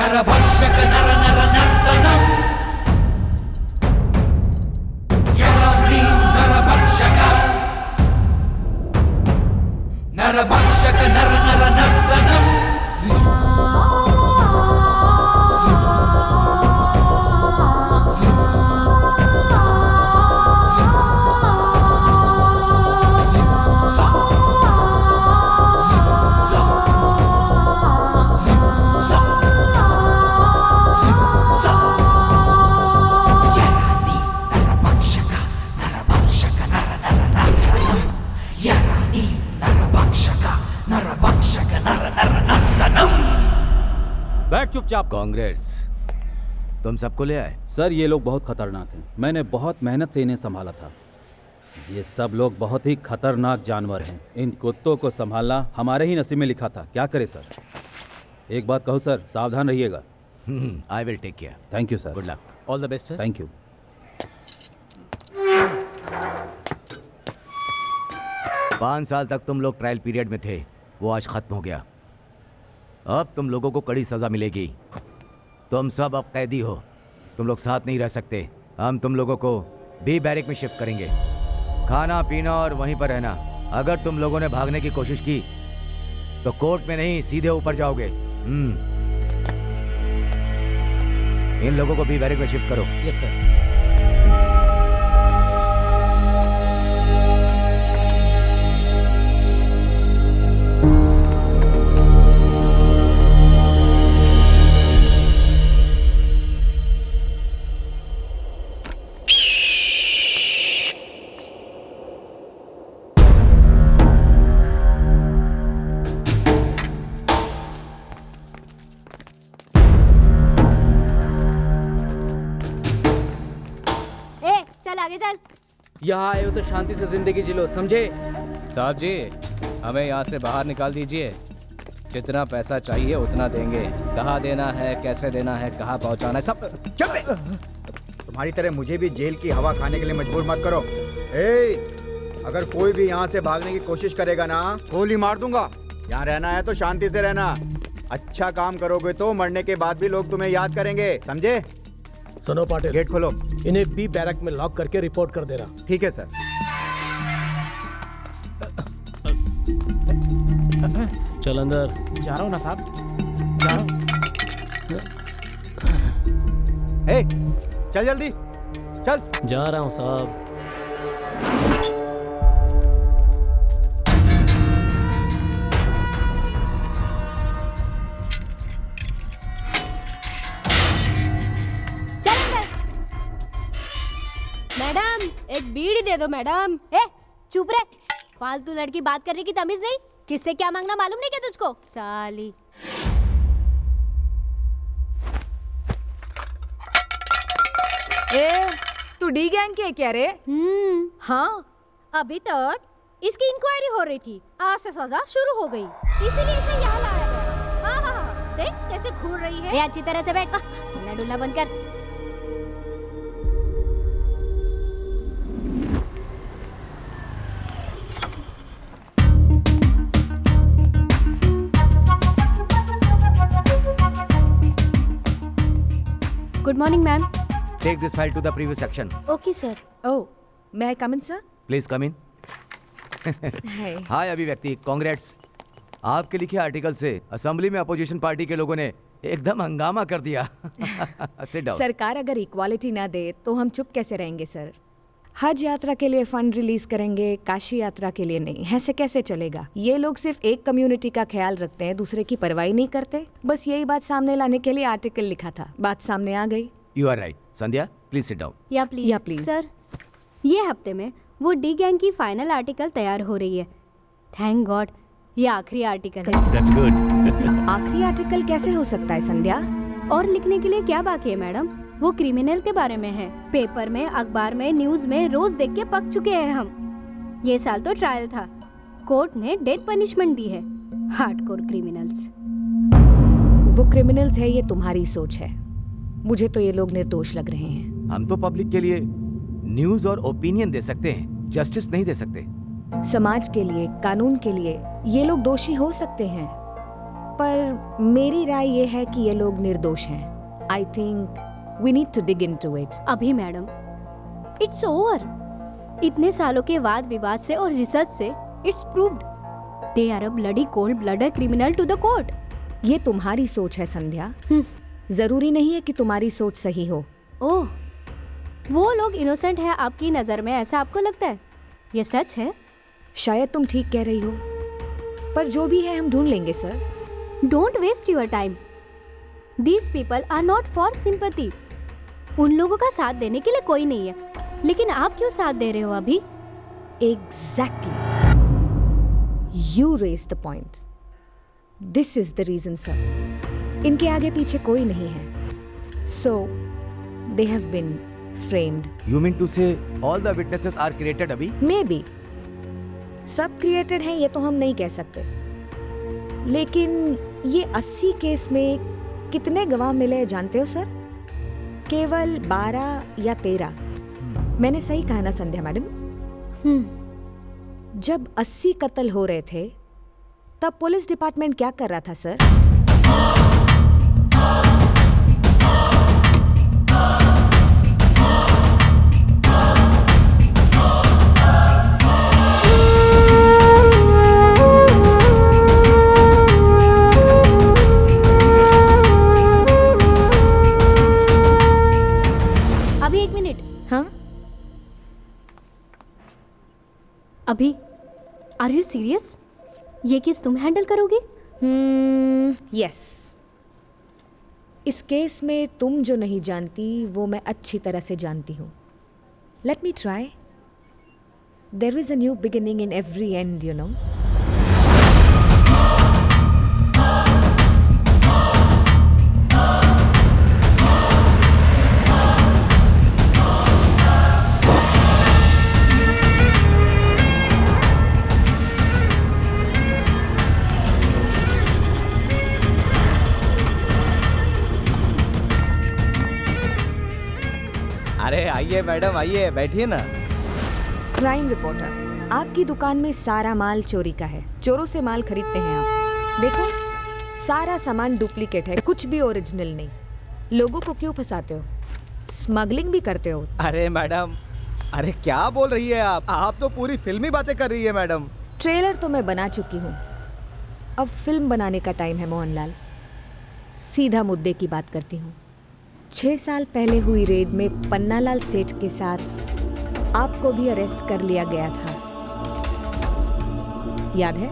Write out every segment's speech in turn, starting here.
नरभक्षक नर नर नर्तनम यरानी नरभक्षक नरभक्षक नर नर नर्तनम बैठ चुपचाप। कांग्रेस तुम सबको ले आए? सर ये लोग बहुत खतरनाक हैं। मैंने बहुत मेहनत से इन्हें संभाला था। ये सब लोग बहुत ही खतरनाक जानवर हैं। इन कुत्तों को संभालना हमारे ही नसीब में लिखा था। क्या करें सर। एक बात कहूँ सर, सावधान रहिएगा। I will take care. Thank you sir. Good luck. All the best sir. Thank you. 5 साल तक तुम लोग ट्रायल पीरियड में थे, वो आज खत्म हो गया। अब तुम लोगों को कड़ी सजा मिलेगी। तुम सब अब कैदी हो। तुम लोग साथ नहीं रह सकते। हम तुम लोगों को बी बैरक में शिफ्ट करेंगे। खाना पीना और वहीं पर रहना। अगर तुम लोगों ने भागने की कोशिश की तो कोर्ट में नहीं, सीधे ऊपर जाओगे। इन लोगों को बी बैरक में शिफ्ट करो। Yes sir. आगे चल। यहाँ आए हो तो शांति से जिंदगी जी लो, समझे? साहब जी, हमें यहाँ से बाहर निकाल दीजिए। जितना पैसा चाहिए उतना देंगे। कहाँ देना है, कैसे देना है, कहाँ पहुँचाना है, सब। चल। तुम्हारी तरह मुझे भी जेल की हवा खाने के लिए मजबूर मत करो। अगर कोई भी यहाँ से भागने की कोशिश करेगा ना, गोली मार दूंगा। यहाँ रहना है तो शांति से रहना। अच्छा काम करोगे तो मरने के बाद भी लोग तुम्हें याद करेंगे, समझे? सुनो पाटिल, गेट खोलो। इन्हें बी बैरक में लॉक करके रिपोर्ट कर देना। ठीक है सर। चल अंदर। जा रहा हूँ ना साहब, जा रहा हूँ। चल जल्दी चल। जा रहा हूँ साहब। मैडम एक बीड़ी दे दो मैडम। चुप रहे, फालतू लड़की बात करने की तमीज नहीं। किससे क्या मांगना मालूम नहीं क्या तुझको, साली। तू डी गैंग की है क्या रे? हाँ, अभी तक इसकी इंक्वायरी हो रही थी, आज से सजा शुरू हो गई, इसीलिए इसे यहाँ लाया गया। हाँ, देख कैसे घूर रही है। अच्छी तरह से बैठ, हिलना डुलना बंद कर। Good morning ma'am. Take this file to the previous section. Okay sir. Oh, may I come in, sir? Please come in. Hi Abhivyakti, congrats. आपके लिखे आर्टिकल से असेंबली में अपोजिशन पार्टी के लोगों ने एकदम हंगामा कर दिया। Sit down. सरकार अगर इक्वालिटी ना दे तो हम चुप कैसे रहेंगे सर? हज यात्रा के लिए फंड रिलीज करेंगे, काशी यात्रा के लिए नहीं। ऐसे कैसे चलेगा? ये लोग सिर्फ एक कम्युनिटी का ख्याल रखते हैं, दूसरे की परवाही नहीं करते। बस यही बात सामने लाने के लिए आर्टिकल लिखा था, बात सामने आ गई। You are right. Sandhya please sit down. या प्लीज सर। ये हफ्ते में वो डी गैंग की फाइनल आर्टिकल तैयार हो रही है। थैंक गॉड, ये आखिरी आर्टिकल है। That's good. आखिरी आर्टिकल कैसे हो सकता है संध्या? और लिखने के लिए क्या बाकी है मैडम? वो क्रिमिनल के बारे में है। पेपर में, अखबार में, न्यूज में रोज देख के पक चुके हैं हम। ये साल तो ट्रायल था, कोर्ट ने डेथ पनिशमेंट दी है। Hardcore criminals. वो क्रिमिनल्स है, ये तुम्हारी सोच है। मुझे तो ये लोग निर्दोष लग रहे हैं। हम तो पब्लिक के लिए न्यूज और ओपिनियन दे सकते हैं, जस्टिस नहीं दे सकते। समाज के लिए, कानून के लिए ये लोग दोषी हो सकते हैं, पर मेरी राय ये है कि ये लोग निर्दोष हैं। I think we need to dig into it. अभी मैडम, इट्स ओवर। इतने सालों के वाद विवाद से और रिसर्च से it's proved they are a bloody cold blooded criminal to the court. ये तुम्हारी सोच है संध्या, जरूरी नहीं है कि तुम्हारी सोच सही हो। ओह, वो लोग इनोसेंट है आपकी नजर में, ऐसा आपको लगता है? ये सच है? शायद तुम ठीक कह रही हो, पर जो भी है हम ढूंढ लेंगे sir. Don't waste your time. These people are not for sympathy. उन लोगों का साथ देने के लिए कोई नहीं है, लेकिन आप क्यों साथ दे रहे हो अभी? Exactly, you raise the point. This is the reason sir. इनके आगे पीछे कोई नहीं है, so they have been framed. You mean to say all the witnesses are created अभी? Maybe. सब क्रिएटेड हैं ये तो हम नहीं कह सकते, लेकिन ये 80 केस में कितने गवाह मिले जानते हो सर? केवल 12 या 13। मैंने सही कहा ना संध्या मैडम? जब 80 कत्ल हो रहे थे तब पुलिस डिपार्टमेंट क्या कर रहा था सर? अभी, आर यू सीरियस? ये केस तुम हैंडल करोगी? यस। इस केस में तुम जो नहीं जानती वो मैं अच्छी तरह से जानती हूँ। Let me try. There is a new beginning in every end, you know. अरे आइए मैडम, आइए बैठिए ना। क्राइम रिपोर्टर, आपकी दुकान में सारा माल चोरी का है। चोरों से माल खरीदते हैं आप। देखो, सारा सामान डुप्लीकेट है, कुछ भी ओरिजिनल नहीं। लोगों को क्यों फंसाते हो? स्मगलिंग भी करते हो। अरे मैडम, अरे क्या बोल रही है आप तो पूरी फिल्मी बातें कर रही है मैडम। ट्रेलर तो मैं बना चुकी हूँ, अब फिल्म बनाने का टाइम है मोहनलाल। सीधा मुद्दे की बात करती हूँ। 6 साल पहले हुई रेड में पन्नालाल सेठ के साथ आपको भी अरेस्ट कर लिया गया था, याद है?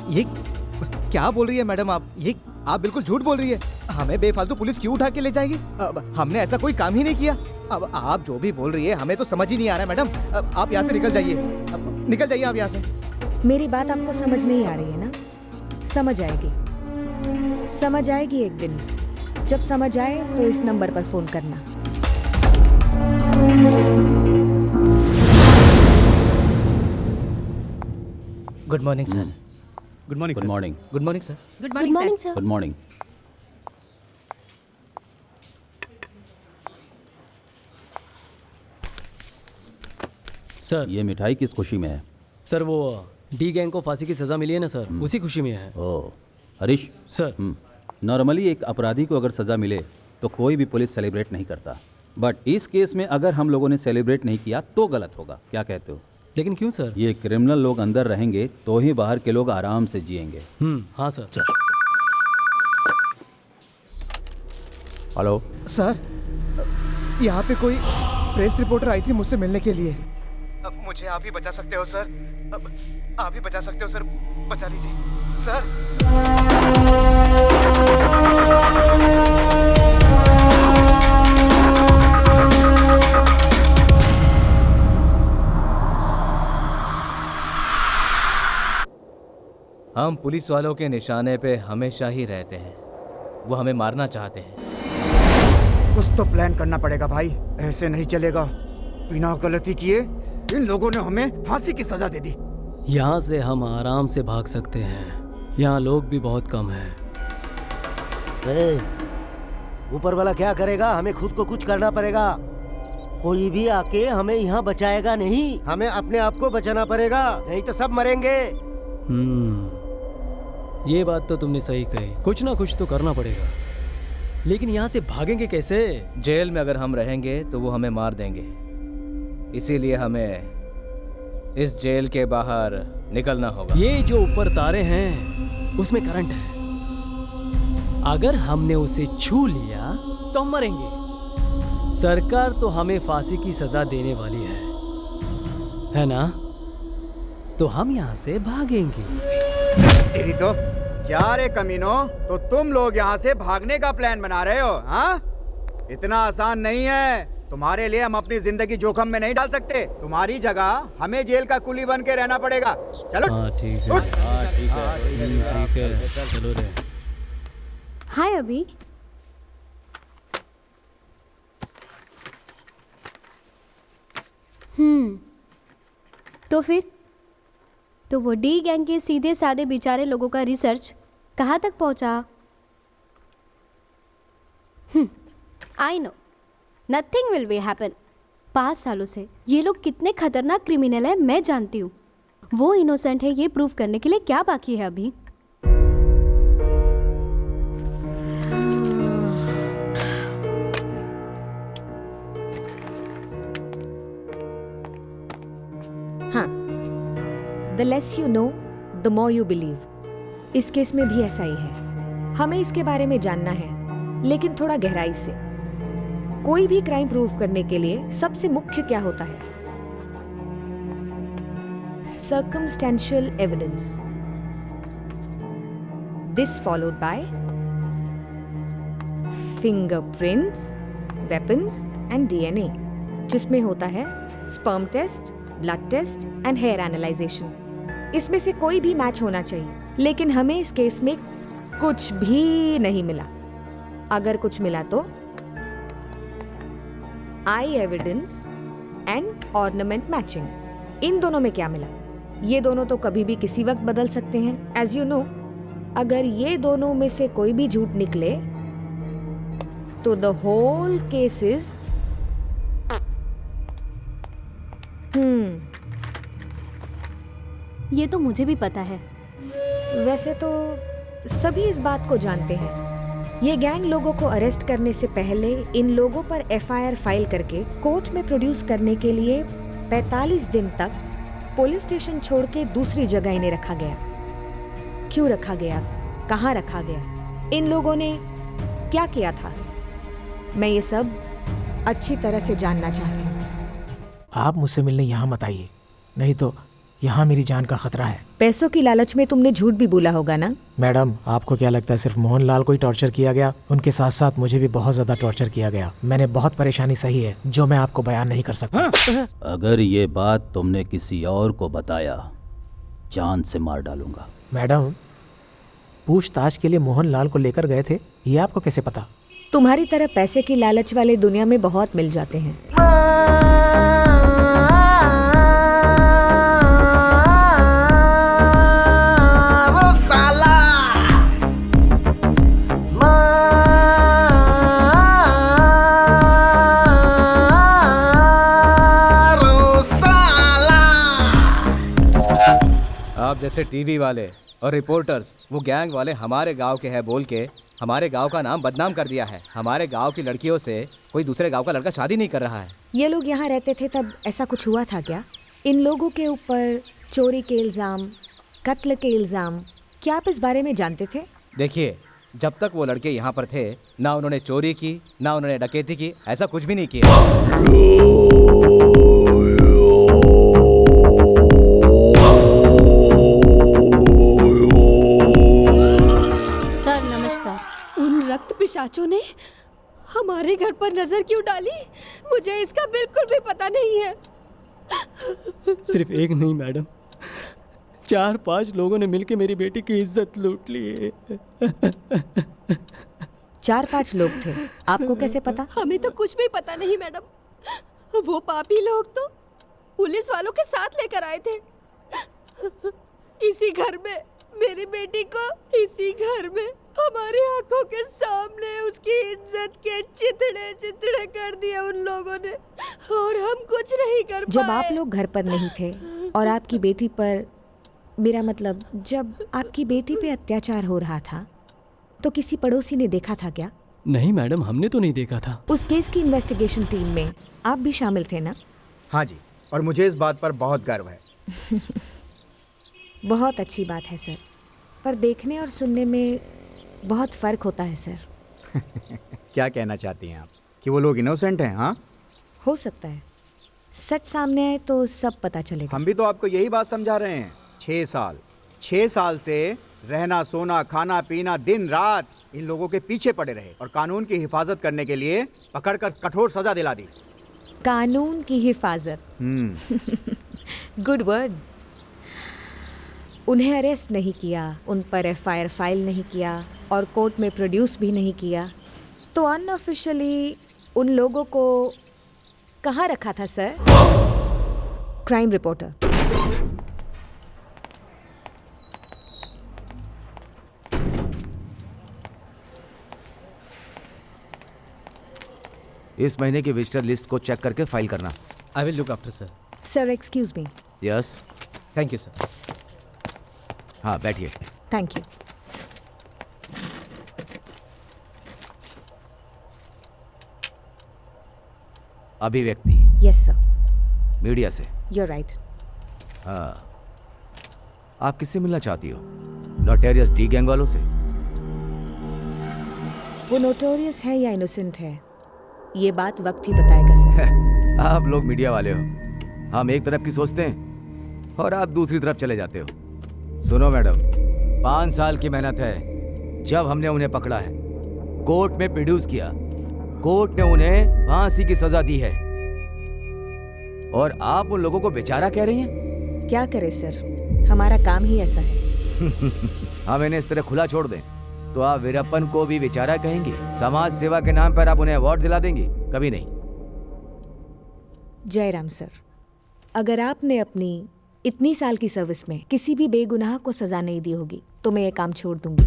ये क्या बोल रही है मैडम आप? ये आप बिल्कुल झूठ बोल रही है। हमें बेफालतू पुलिस क्यों उठा के ले जाएगी? हमने ऐसा कोई काम ही नहीं किया। अब आप जो भी बोल रही है हमें तो समझ ही नहीं आ रहा है मैडम। आप यहाँ से निकल जाइए, निकल जाइए आप यहाँ से। मेरी बात आपको समझ नहीं आ रही है ना? समझ आएगी, समझ आएगी एक दिन। जब समझ आए तो इस नंबर पर फोन करना। Good morning sir. Good morning. Good morning. Good morning sir. Good morning sir. Good morning. Sir, ये मिठाई किस खुशी में है? सर वो डी गैंग को फांसी की सजा मिली है ना सर, उसी खुशी में है। ओह हरीश सर, नॉर्मली एक अपराधी को अगर सजा मिले तो कोई भी पुलिस सेलिब्रेट नहीं करता, बट इस केस में अगर हम लोगों ने सेलिब्रेट नहीं किया तो गलत होगा। क्या कहते हो? लेकिन क्यों सर? ये क्रिमिनल लोग अंदर रहेंगे तो ही बाहर के लोग आराम से जिएंगे। हाँ सर। हेलो सर, यहाँ पे कोई प्रेस रिपोर्टर आई थी मुझसे मिलने के लिए। अब मुझे आप ही बचा सकते हो सर। अब आप ही बचा सकते हो सर, बचा लीजिए सर। हम पुलिस वालों के निशाने पे हमेशा ही रहते हैं। वो हमें मारना चाहते हैं। कुछ तो प्लान करना पड़ेगा भाई, ऐसे नहीं चलेगा। बिना गलती किए इन लोगों ने हमें फांसी की सजा दे दी। यहाँ से हम आराम से भाग सकते हैं, यहाँ लोग भी बहुत कम हैं। ऊपर वाला क्या करेगा? हमें खुद को कुछ करना पड़ेगा। कोई भी आके हमें यहाँ बचाएगा नहीं, हमें अपने आप को बचाना पड़ेगा, नहीं तो सब मरेंगे। ये बात तो तुमने सही कही, कुछ ना कुछ तो करना पड़ेगा। लेकिन यहाँ से भागेंगे कैसे? जेल में अगर हम रहेंगे तो वो हमें मार देंगे, इसीलिए हमें इस जेल के बाहर निकलना होगा। ये जो ऊपर तारे हैं उसमें करंट है, अगर हमने उसे छू लिया तो हम मरेंगे। सरकार तो हमें फांसी की सजा देने वाली है ना? तो हम यहाँ से भागेंगे। तेरी तो क्या रे कमीनो, तो तुम लोग यहाँ से भागने का प्लान बना रहे हो? हाँ, इतना आसान नहीं है। तुम्हारे लिए हम अपनी जिंदगी जोखिम में नहीं डाल सकते। तुम्हारी जगह हमें जेल का कुली बन के रहना पड़ेगा। चलो। हाँ ठीक है, ठीक है, चलो रे। हाय अभी। तो फिर तो वो डी गैंग के सीधे साधे बेचारे लोगों का रिसर्च कहाँ तक पहुँचा? I know nothing will be happen. 5 सालों से ये लोग कितने खतरनाक क्रिमिनल हैं मैं जानती हूँ। वो इनोसेंट है ये प्रूव करने के लिए क्या बाकी है अभी? हाँ, the less you know the more you believe. इस केस में भी ऐसा ही है। हमें इसके बारे में जानना है, लेकिन थोड़ा गहराई से। कोई भी क्राइम प्रूव करने के लिए सबसे मुख्य क्या होता है? Circumstantial evidence. This followed by fingerprints, weapons and DNA, जिसमें होता है sperm test, blood test and hair analysation. इसमें से कोई भी मैच होना चाहिए, लेकिन हमें इस केस में कुछ भी नहीं मिला। अगर कुछ मिला तो आई एविडेंस एंड ऑर्नामेंट मैचिंग। इन दोनों में क्या मिला? ये दोनों तो कभी भी किसी वक्त बदल सकते हैं, एज यू नो। अगर ये दोनों में से कोई भी झूठ निकले तो द होल केस इज ये तो मुझे भी पता है। वैसे तो सभी इस बात को जानते हैं। ये गैंग लोगों को अरेस्ट करने से पहले इन लोगों पर एफआईआर फाइल करके कोर्ट में प्रोड्यूस करने के लिए 45 दिन तक पुलिस स्टेशन छोड़ के दूसरी जगह इन्हें रखा गया। क्यों रखा गया, कहाँ रखा गया, इन लोगों ने क्या किया था, मैं ये सब अच्छी तरह से जानना चाहती हूँ। आप मुझसे मिलने यहाँ मत आइए, नहीं तो यहाँ मेरी जान का खतरा है। पैसों की लालच में तुमने झूठ भी बोला होगा ना? मैडम, आपको क्या लगता है सिर्फ मोहनलाल को ही टॉर्चर किया गया? उनके साथ साथ मुझे भी बहुत ज्यादा टॉर्चर किया गया। मैंने बहुत परेशानी सही है जो मैं आपको बयान नहीं कर सकता। अगर ये बात तुमने किसी और को बताया, जान से मार डालूंगा। मैडम, पूछताछ के लिए मोहनलाल को लेकर गए थे, ये आपको कैसे पता? तुम्हारी तरह पैसे की लालच वाले दुनिया में बहुत मिल जाते हैं। आप जैसे टीवी वाले और रिपोर्टर्स वो गैंग वाले हमारे गांव के हैं बोल के हमारे गांव का नाम बदनाम कर दिया है। हमारे गांव की लड़कियों से कोई दूसरे गांव का लड़का शादी नहीं कर रहा है। ये लोग यहाँ रहते थे तब ऐसा कुछ हुआ था क्या? इन लोगों के ऊपर चोरी के इल्ज़ाम, कत्ल के इल्ज़ाम, क्या आप इस बारे में जानते थे? देखिए, जब तक वो लड़के यहाँ पर थे ना उन्होंने चोरी की ना उन्होंने डकैती की, ऐसा कुछ भी नहीं किया। रक्त पिशाचों ने हमारे घर पर नजर क्यों डाली? मुझे इसका बिल्कुल भी पता नहीं है। सिर्फ एक नहीं मैडम, 4-5 लोगों ने मिलकर मेरी बेटी की इज्जत लूट ली है। 4-5 लोग थे, आपको कैसे पता? हमें तो कुछ भी पता नहीं मैडम। वो पापी लोग तो पुलिस वालों के साथ लेकर आए थे। इसी घर में मेरी बेटी को, इसी घर में हमारी आंखों के सामने उसकी इज्जत के चितड़े चितड़े कर दिए उन लोगों ने, और हम कुछ नहीं कर पाए। जब आप लोग घर पर नहीं थे और आपकी बेटी पर मेरा मतलब, जब आपकी बेटी पे अत्याचार हो रहा था तो किसी पड़ोसी ने देखा था क्या? नहीं मैडम, हमने तो नहीं देखा था। उस केस की इन्वेस्टिगेशन टीम में आप भी शामिल थे ना? हाँ जी, और मुझे इस बात पर बहुत गर्व है। बहुत अच्छी बात है सर, पर देखने और सुनने में बहुत फ़र्क होता है सर। क्या कहना चाहती हैं आप, कि वो लोग इनोसेंट हैं? हाँ, हो सकता है, सच सामने आए तो सब पता चलेगा। हम भी तो आपको यही बात समझा रहे हैं। 6 साल से रहना सोना खाना पीना दिन रात इन लोगों के पीछे पड़े रहे और कानून की हिफाजत करने के लिए पकड़कर कठोर सजा दिला दी। कानून की हिफाजत, गुड वर्ड। उन्हें अरेस्ट नहीं किया, उन पर एफआईआर फाइल नहीं किया और कोर्ट में प्रोड्यूस भी नहीं किया, तो अनऑफिशियली उन लोगों को कहाँ रखा था सर? Crime reporter. इस महीने की विजिटर लिस्ट को चेक करके फाइल करना। I will look after sir. Sir excuse me. Yes. Thank you sir. हाँ बैठिए। Thank you. Abhivyakti. Yes sir. Media से। You are right. हाँ, आप किससे मिलना चाहती हो? नोटेरियस डी गैंग वालों से? वो नोटोरियस है या इनोसेंट है, ये बात वक्त ही बताएगा सर। आप लोग मीडिया वाले हो, हम एक तरफ की सोचते हैं और आप दूसरी तरफ चले जाते हो। सुनो मैडम, 5 साल की मेहनत है। जब हमने उन्हें पकड़ा है, कोर्ट में प्रोड्यूस किया, कोर्ट ने उन्हें फांसी की सजा दी है, और आप उन लोगों को बेचारा कह रही हैं? क्या करें सर, हमारा काम ही ऐसा है। हम इन्हें इस तरह खुला छोड़ दें तो आप वीरप्पन को भी बेचारा कहेंगे? समाज सेवा के नाम पर आप उन्हें अवार्ड दिला देंगे? कभी नहीं। जयराम सर, अगर आपने अपनी इतनी साल की सर्विस में किसी भी बेगुनाह को सजा नहीं दी होगी तो मैं ये काम छोड़ दूंगी।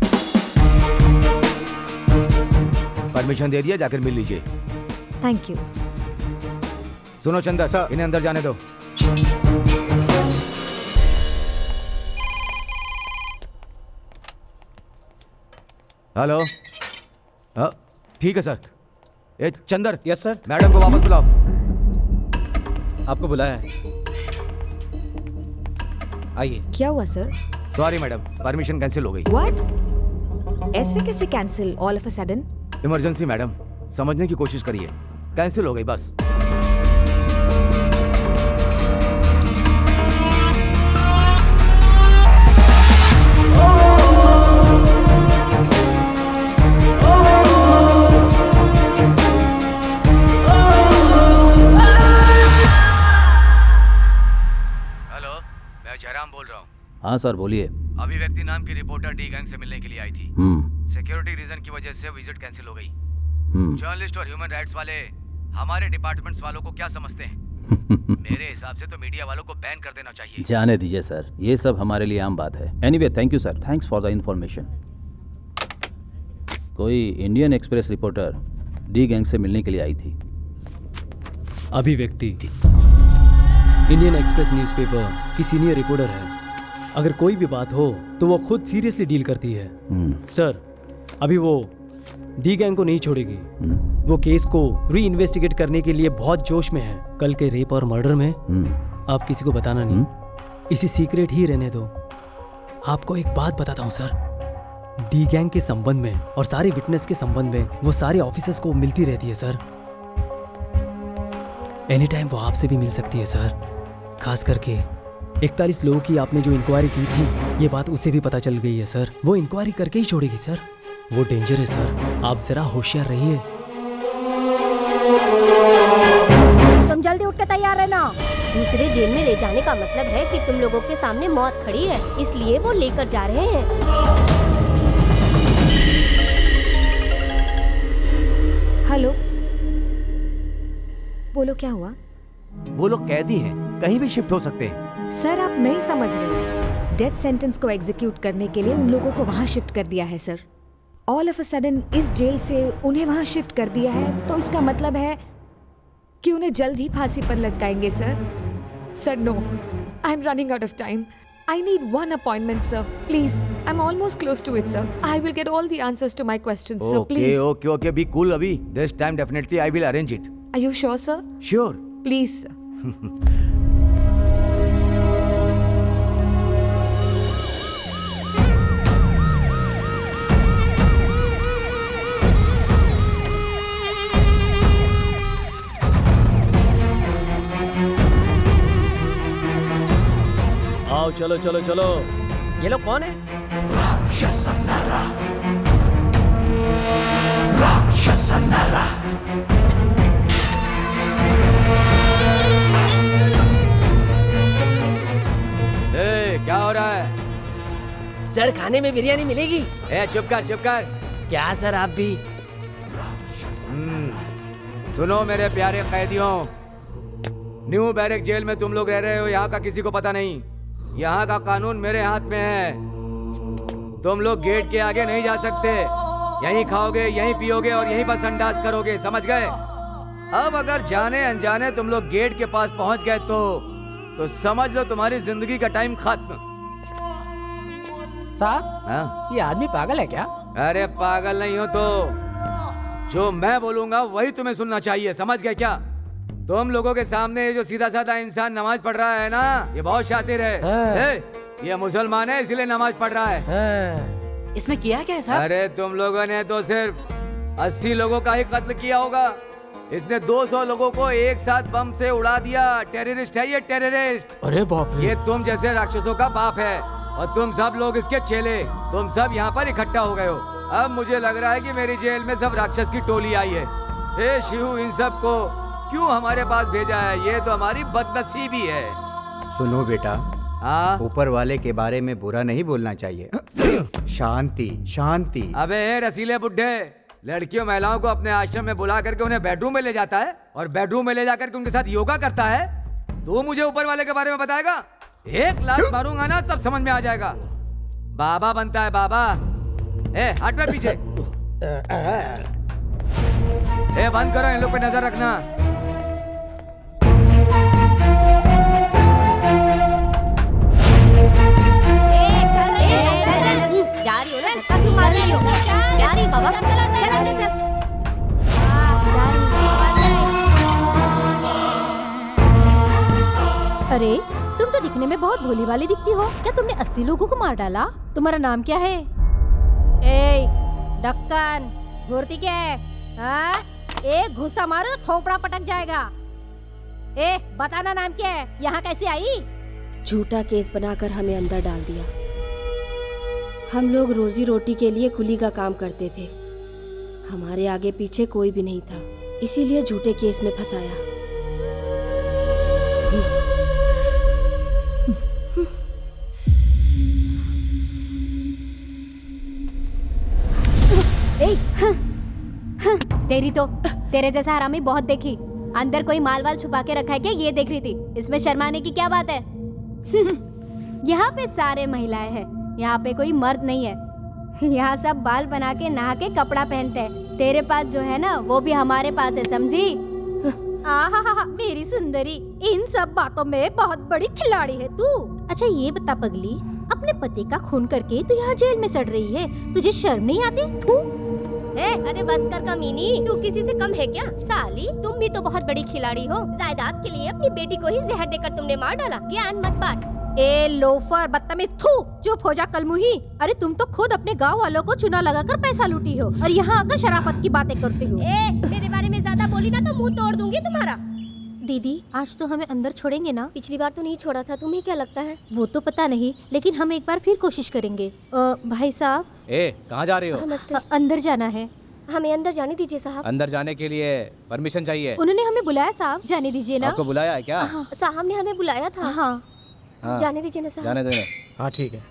परमिशन दे दिया, जाकर मिल लीजिए। Thank you. सुनो चंदा सर, इन्हें अंदर जाने दो। हेलो। हाँ ठीक है sir. A Chander. Yes sir. Madam को वापस बुलाओ। आपको बुलाया है, आइए। क्या हुआ sir? Sorry madam, permission cancel हो गई। व्हाट? ऐसे कैसे cancel all of a sudden? Emergency madam, समझने की कोशिश करिए। कैंसिल हो गई बस। जयराम बोल रहा हूँ। हाँ सर बोलिए। अभिव्यक्ति नाम की रिपोर्टर डी गैंग से मिलने के लिए आई थी। सिक्योरिटी रीजन की वजह से विजिट कैंसिल हो गई। जर्नलिस्ट और ह्यूमन राइट्स वाले हमारे डिपार्टमेंट्स वालों को क्या समझते हैं? मेरे हिसाब से तो मीडिया वालों को बैन कर देना चाहिए। जाने दीजिए सर, ये सब हमारे लिए आम बात है। Anyway thank you sir, thanks for the information. कोई Indian Express reporter D gang से मिलने के लिए आई थी। अभिव्यक्ति इंडियन एक्सप्रेस न्यूज़पेपर की सीनियर रिपोर्टर है। अगर कोई भी बात हो तो वो खुद सीरियसली डील करती है। सर, अभी वो डी गैंग को नहीं छोड़ेगी। वो केस को री इन्वेस्टिगेट करने के लिए बहुत जोश में है। कल के रेप और मर्डर में आप किसी को बताना नहीं, इसी सीक्रेट ही रहने दो। आपको एक बात बताता हूँ सर, डी गैंग के संबंध में और सारे विटनेस के संबंध में वो सारे ऑफिसर्स को मिलती रहती है सर। एनी टाइम वो आपसे भी मिल सकती है सर। खास करके 41 लोगों की आपने जो इंक्वायरी की थी, ये बात उसे भी पता चल गई है सर। वो इंक्वायरी करके ही छोड़ेगी सर। वो डेंजर है सर, आप जरा होशियार रहिए। तुम जल्दी उठ के तैयार रहना। दूसरे जेल में ले जाने का मतलब है कि तुम लोगों के सामने मौत खड़ी है, इसलिए वो लेकर जा रहे हैं। हेलो, बोलो क्या हुआ? वो लोग कैदी हैं, कहीं भी शिफ्ट हो सकते हैं। सर आप नहीं समझ रहे। डेथ सेंटेंस को एग्जीक्यूट करने के लिए उन लोगों को वहाँ शिफ्ट कर दिया है sir. All of a sudden इस जेल से उन्हें वहाँ शिफ्ट कर दिया है, तो इसका मतलब है कि उन्हें जल्द ही फांसी पर लटकाएंगे sir. Sir no, I am running out of time. I need one appointment, sir. Please, I'm almost close to it, sir. I will get all the answers to my questions, sir. Please. Okay, be cool अभी. This time definitely I will arrange it. Are you sure, sir? Sure. Please, sir. आओ चलो चलो चलो। ये लोग कौन है? क्या हो रहा है? सर खाने में बिरयानी मिलेगी? चुप कर। क्या सर आप भी? सुनो मेरे प्यारे कैदियों, न्यू बैरक जेल में तुम लोग रह रहे हो, यहाँ का किसी को पता नहीं। यहाँ का कानून मेरे हाथ में है। तुम लोग गेट के आगे नहीं जा सकते। यहीं खाओगे, यहीं पियोगे और यहीं पर संडास करोगे, समझ गए? अब अगर जाने अनजाने तुम लोग गेट के पास पहुंच गए तो समझ लो तुम्हारी जिंदगी का टाइम खत्म। साहब, ये आदमी पागल है क्या? अरे पागल नहीं हो तो जो मैं बोलूंगा वही तुम्हें सुनना चाहिए, समझ गए क्या? तुम लोगों के सामने ये जो सीधा साधा इंसान नमाज पढ़ रहा है ना, ये बहुत शातिर है। ये मुसलमान है इसलिए नमाज पढ़ रहा है। इसने किया क्या है साहब? अरे तुम लोगों ने तो सिर्फ 80 लोगों का ही कत्ल किया होगा। इसने 200 लोगों को एक साथ बम से उड़ा दिया। टेररिस्ट है ये, टेररिस्ट। अरे बाप रे। ये तुम जैसे राक्षसों का बाप है और तुम सब लोग इसके चेले। तुम सब यहाँ पर इकट्ठा हो गए हो। अब मुझे लग रहा है कि मेरी जेल में सब राक्षस की टोली आई है। हे शिव, इन सब को क्यों हमारे पास भेजा है? ये तो हमारी बदनसीबी है। सुनो बेटा, हाँ, ऊपर वाले के बारे में बुरा नहीं बोलना चाहिए। शांति शांति। अबे रसीले बुड्ढे, लड़कियों महिलाओं को अपने आश्रम में बुला करके उन्हें बेडरूम में ले जाता है और बेडरूम में ले जाकर के उनके साथ योगा करता है। तो मुझे ऊपर वाले के बारे में बताएगा? एक लात मारूंगा ना तब समझ में आ जाएगा। बाबा बनता है बाबा। हट में पीछे। बंद करो, इन लोग पे नजर रखना। जा रही हो ना? क्यों मार रही हो? जा रही बाबा? चल अंदर चल। अरे तुम तो दिखने में बहुत भोली भाली दिखती हो। क्या तुमने 80 लोगों को मार डाला? तुम्हारा नाम क्या है? ढक्कन घूरती क्या है? हाँ? एक घुसा मारो तो थोपड़ा पटक जाएगा। बताना नाम क्या है? यहाँ कैसे आई? झूठा केस बनाकर हमें अंदर डाल दिया। हम लोग रोजी रोटी के लिए कुली का काम करते थे। हमारे आगे पीछे कोई भी नहीं था, इसीलिए झूठे केस में फंसाया। तेरे जैसा हरामी बहुत देखी। अंदर कोई माल वाल छुपा के रखा है क्या? ये देख रही थी। इसमें शर्माने की क्या बात है? यहाँ पे सारे महिलाएं हैं, यहाँ पे कोई मर्द नहीं है। यहाँ सब बाल बना के नहा के कपड़ा पहनते हैं। तेरे पास जो है ना वो भी हमारे पास है, समझी? मेरी सुंदरी, इन सब बातों में बहुत बड़ी खिलाड़ी है तू। अच्छा ये बता पगली, अपने पति का खून करके तू यहाँ जेल में सड़ रही है, तुझे शर्म नहीं आती? तू अरे बस कर कमीनी, तू किसी से कम है क्या? साली, तुम भी तो बहुत बड़ी खिलाड़ी हो। जायदाद के लिए अपनी बेटी को ही जहर देकर तुमने मार डाला। ज्ञान मत बांट। लोफर, बदतमीज, थू, चुप हो जा कलमुही। अरे तुम तो खुद अपने गांव वालों को चुना लगाकर पैसा लूटी हो और यहाँ आकर शराफत की बातें करती हो। मेरे बारे में ज्यादा बोली ना तो मुंह तोड़ दूंगी तुम्हारा। दीदी आज तो हमें अंदर छोड़ेंगे ना? पिछली बार तो नहीं छोड़ा था, तुम्हें क्या लगता है? वो तो पता नहीं, लेकिन हम एक बार फिर कोशिश करेंगे। भाई साहब, कहाँ जा रही हो? नमस्ते। अंदर जाना है। हमें अंदर जाने दीजिए साहब। अंदर जाने के लिए परमिशन चाहिए। उन्होंने हमें बुलाया साहब, जाने दीजिए ना। आपको बुलाया है क्या? साहब ने हमें बुलाया था। हाँ। जाने दीजिए ना साहब। जाने देना। हाँ ठीक है,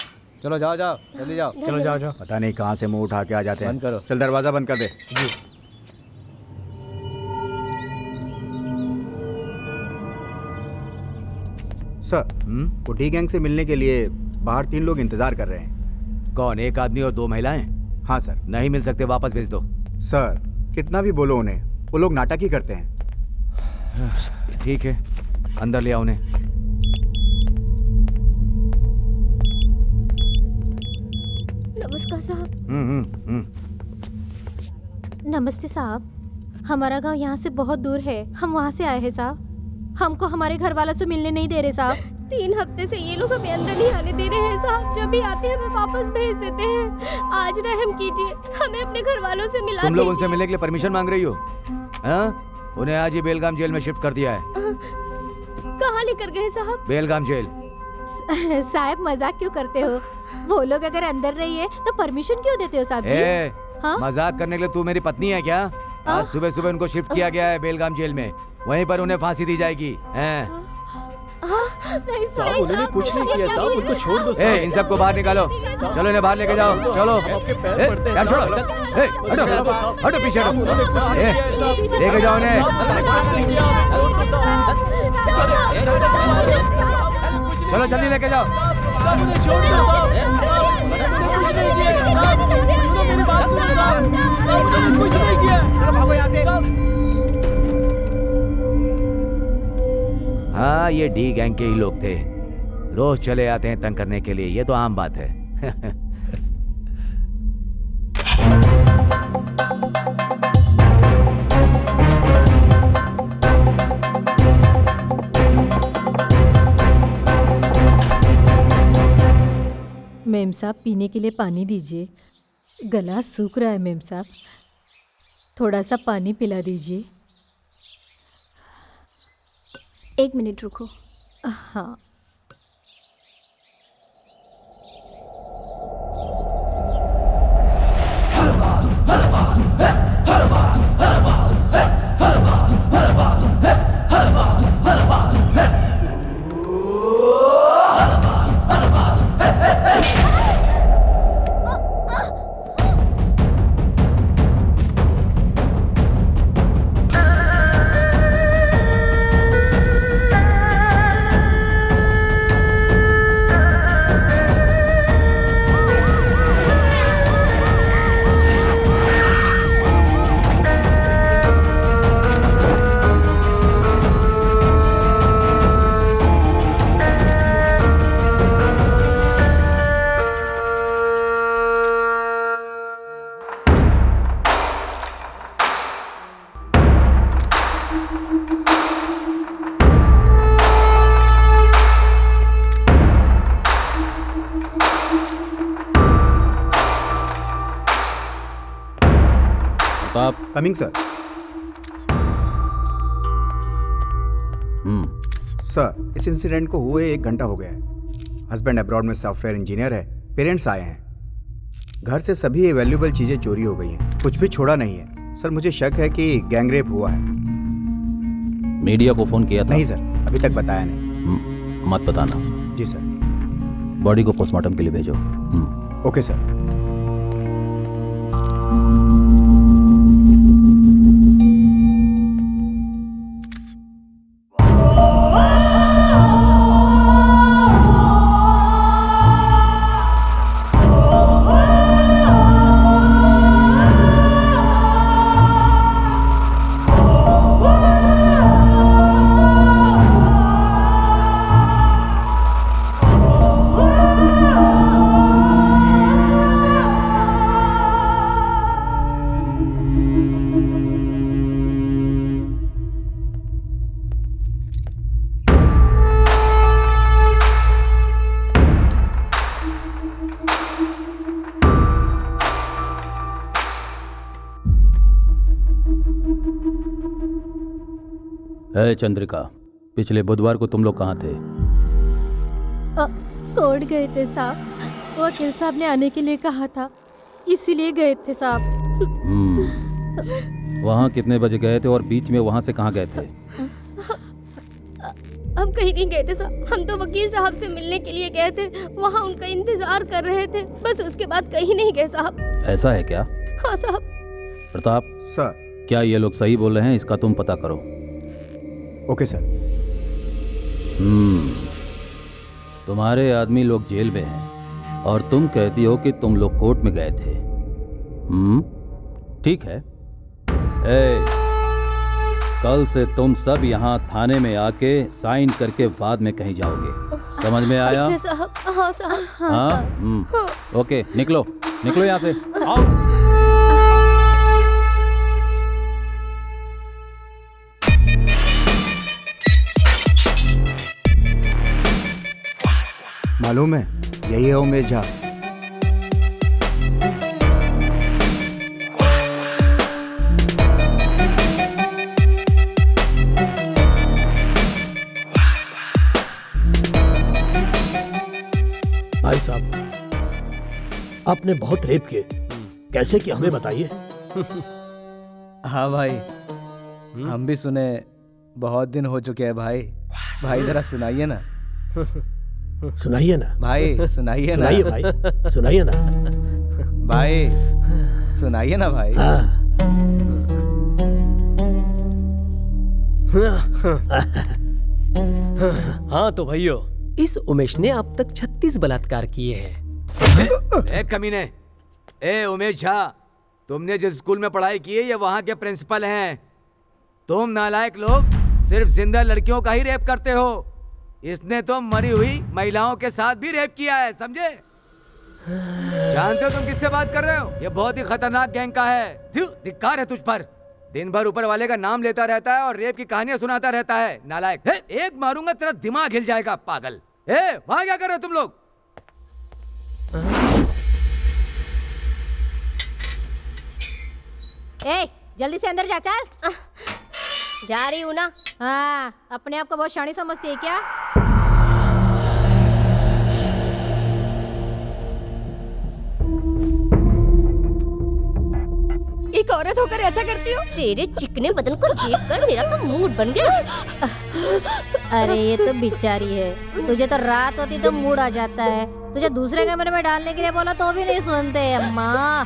चलो जाओ जल्दी जाओ। चलो जाओ। पता नहीं कहाँ से मुंह उठा के आ जाते हैं। बंद करो। चल दरवाजा बंद कर दे। जी। सर, पुटी गैंग से मिलने के लिए बाहर 3 लोग इंतजार कर रहे हैं। कौन? एक आदमी और 2 महिलाएं? हाँ सर। नहीं मिल सकते, वापस भेज दो। सर कितना भी बोलो उन्हें, वो लोग नाटक ही करते हैं। ठीक है, अंदर ले आओ उन्हें। नमस्कार साहब। नमस्ते साहब, हमारा गांव यहाँ से बहुत दूर है, हम वहाँ से आए हैं साहब। हमको हमारे घर वालों से मिलने नहीं दे रहे साहब। 3 हफ्ते से ये लोग हमें अंदर नहीं आने दे रहे हैं साहब। जब भी आते हैं हमें वापस भेज देते हैं। आज रहम कीजिए, हमें अपने घर वालों से मिला तुम लोग उनसे मिलने के लिए परमिशन मांग रही हो? हाँ? उन्हें आज ही बेलगाम जेल में शिफ्ट कर दिया है। कहाँ लेकर गए साहब? बेलगाम जेल। साहब मजाक क्यों करते हो? वो लोग अगर अंदर रही है तो परमिशन क्यों देते हो साहब जी? हाँ? मजाक करने के लिए तू मेरी पत्नी है क्या? आज सुबह सुबह उनको शिफ्ट किया गया है बेलगाम जेल में, वहीं पर उन्हें फांसी दी जाएगी। नहीं साहब, उन्होंने कुछ नहीं किया साहब, उनको छोड़ दो साहब। इन सबको बाहर निकालो, चलो इन्हें बाहर लेके जाओ, चलो। यार छोड़ो, हटो पीछे हटो, लेके जाओ इन्हें। चलो जल्दी लेके जाओ। हाँ, ये डी गैंग के ही लोग थे, रोज चले आते हैं तंग करने के लिए, ये तो आम बात है। मेम साहब, पीने के लिए पानी दीजिए, गला सूख रहा है मेम साहब, थोड़ा सा पानी पिला दीजिए। 1 मिनट रुको। हाँ, कमिंग सर। सर, इस इंसिडेंट को हुए 1 घंटा हो गया है। हस्बैंड अब्रॉड में सॉफ्टवेयर इंजीनियर है, पेरेंट्स आए हैं, घर से सभी वैल्यूएबल चीजें चोरी हो गई हैं, कुछ भी छोड़ा नहीं है। सर, मुझे शक है कि गैंगरेप हुआ है। मीडिया को फोन किया था? नहीं सर, अभी तक बताया नहीं। मत बताना। जी सर। बॉडी को पोस्टमार्टम के लिए भेजो। Okay sir. चंद्रिका, पिछले बुधवार को तुम लोग कहाँ थे? कोर्ट गए थे साहब, वकील साहब ने आने के लिए कहा था, इसीलिए गए थे साहब। वहाँ कितने बजे गए थे और बीच में वहाँ से कहाँ गए थे? हम कहीं नहीं गए थे साहब, हम तो वकील साहब से मिलने के लिए गए थे, वहाँ उनका इंतजार कर रहे थे, बस उसके बाद कहीं नहीं गए साहब। ऐसा है क्या? हाँ साहब। प्रताप सर, क्या ये लोग सही बोल रहे हैं? इसका तुम पता करो। Okay sir. तुम्हारे आदमी लोग जेल में हैं और तुम कहती हो कि तुम लोग कोर्ट में गए थे। ठीक है। कल से तुम सब यहाँ थाने में आके साइन करके बाद में कहीं जाओगे, समझ में आया? ठीक है साहब। हाँ साहब। हाँ साहब। ओके, निकलो निकलो यहाँ से। आओ। मालूम है, यही है उमेश झा। भाई साहब, आपने बहुत रेप किए, कैसे किया हमें बताइए। हाँ भाई, हम भी सुने, बहुत दिन हो चुके हैं भाई। भाई जरा सुनाइए ना। सुनाइए ना भाई, सुनाइए ना। सुनाइए भाई, सुनाइए ना भाई, सुनाइए ना भाई। हाँ तो भाइयों, इस उमेश ने अब तक 36 बलात्कार किए हैं। ए कमीने, ए उमेश झा, तुमने जिस स्कूल में पढ़ाई की है ये वहां के प्रिंसिपल हैं। तुम नालायक लोग सिर्फ जिंदा लड़कियों का ही रेप करते हो। इसने तो मरी हुई महिलाओं के साथ भी रेप किया है, समझे? जानते हो तुम किससे बात कर रहे हो? ये बहुत ही खतरनाक गैंग का है। धिक्कार है तुझ पर। दिन भर ऊपर वाले का नाम लेता रहता है और रेप की कहानियां सुनाता रहता है। नालायक, एक मारूंगा तेरा दिमाग हिल जाएगा पागल। वहां क्या कर रहे हो तुम लोग? जल्दी से अंदर जा, चल। जा रही हूँ ना। हाँ, अपने आप को बहुत शानी समझती है क्या? एक औरत होकर ऐसा करती हो? तेरे चिकने बदन को देखकर मेरा तो मूड बन गया। अरे ये तो बेचारी है, तुझे तो रात होती तो मूड आ जाता है। तुझे दूसरे कमरे में डालने के लिए बोला तो भी नहीं सुनते। अम्मा,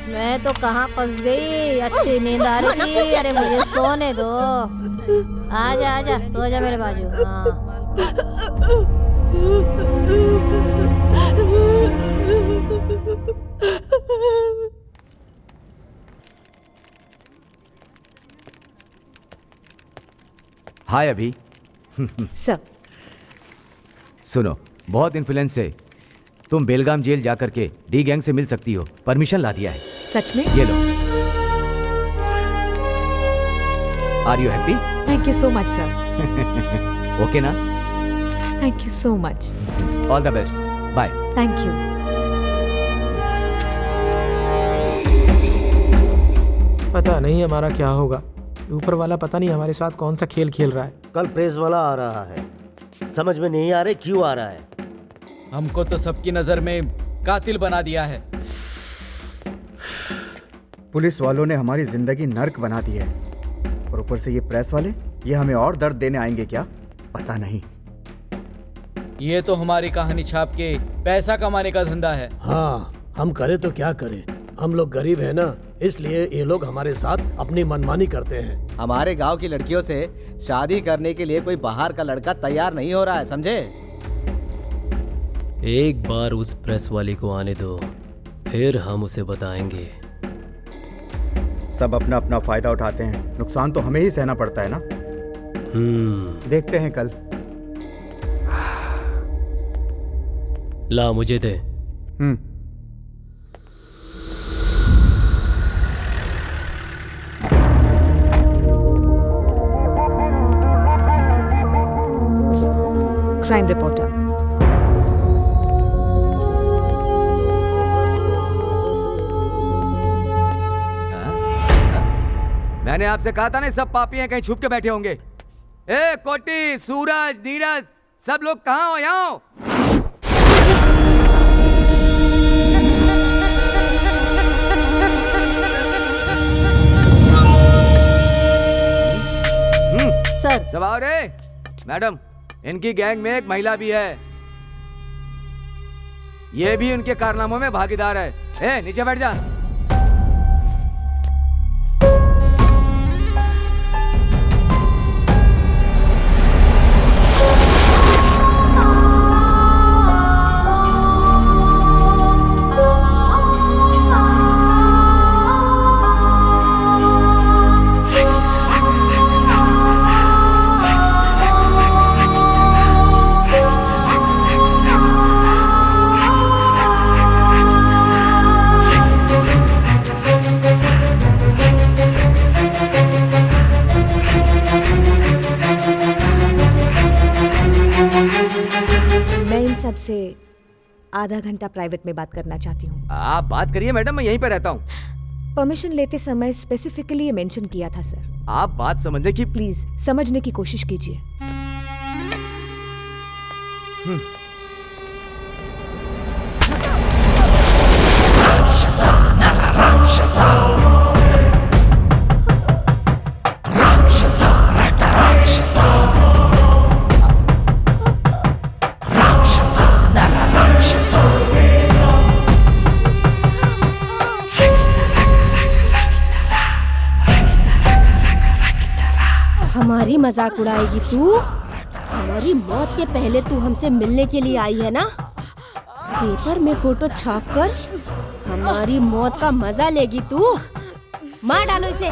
मैं तो कहाँ फंस गई। अच्छी नींद आ रही थी। अरे मुझे सोने दो। आजा आजा, सो जा मेरे बाजू। हाँ। हाय अभी। सब सुनो, बहुत इन्फ्लुएंस से तुम बेलगाम जेल जाकर के डी गैंग से मिल सकती हो। परमिशन ला दिया है। सच में? ये लो। Are you happy? Thank you so much sir. Okay ना? Thank you so much. All the best. Bye. Thank you. पता नहीं हमारा क्या होगा। ऊपर वाला पता नहीं हमारे साथ कौन सा खेल खेल रहा है। कल प्रेस वाला आ रहा है, समझ में नहीं आ रहा क्यों आ रहा है। हमको तो सबकी नजर में कातिल बना दिया है। पुलिस वालों ने हमारी जिंदगी नर्क बना दी है, और ऊपर से ये प्रेस वाले, ये हमें और दर्द देने आएंगे क्या, पता नहीं। ये तो हमारी कहानी छाप के पैसा कमाने का धंधा है। हाँ, हम करें तो क्या करें, हम लोग गरीब हैं ना, इसलिए ये लोग हमारे साथ अपनी मनमानी करते हैं। हमारे गांव की लड़कियों से शादी करने के लिए कोई बाहर का लड़का तैयार नहीं हो रहा है, समझे? एक बार उस प्रेस वाली को आने दो, फिर हम उसे बताएंगे। सब अपना अपना फायदा उठाते हैं, नुकसान तो हमें ही सहना पड़ता है ना। देखते हैं कल। ला मुझे दे। Crime reporter. मैंने आपसे कहा था ना, सब पापी हैं, कहीं छुप के बैठे होंगे। ए कोटी, सूरज, नीरज, सब लोग कहाँ हो? यहाँ हो। सर। सब आओ रे। मैडम, इनकी गैंग में एक महिला भी है, ये भी उनके कारनामों में भागीदार है। ए, नीचे बैठ जा। आपसे आधा घंटा प्राइवेट में बात करना चाहती हूँ। आप बात करिए मैडम, मैं यहीं पे रहता हूँ। परमिशन लेते समय स्पेसिफिकली ये मेंशन किया था सर। आप बात समझने की प्लीज समझने की कोशिश कीजिए। हमारी मजाक उड़ाएगी तू? हमारी मौत के पहले तू हमसे मिलने के लिए आई है ना? पेपर में फोटो छापकर हमारी मौत का मजा लेगी तू? मार डालो इसे।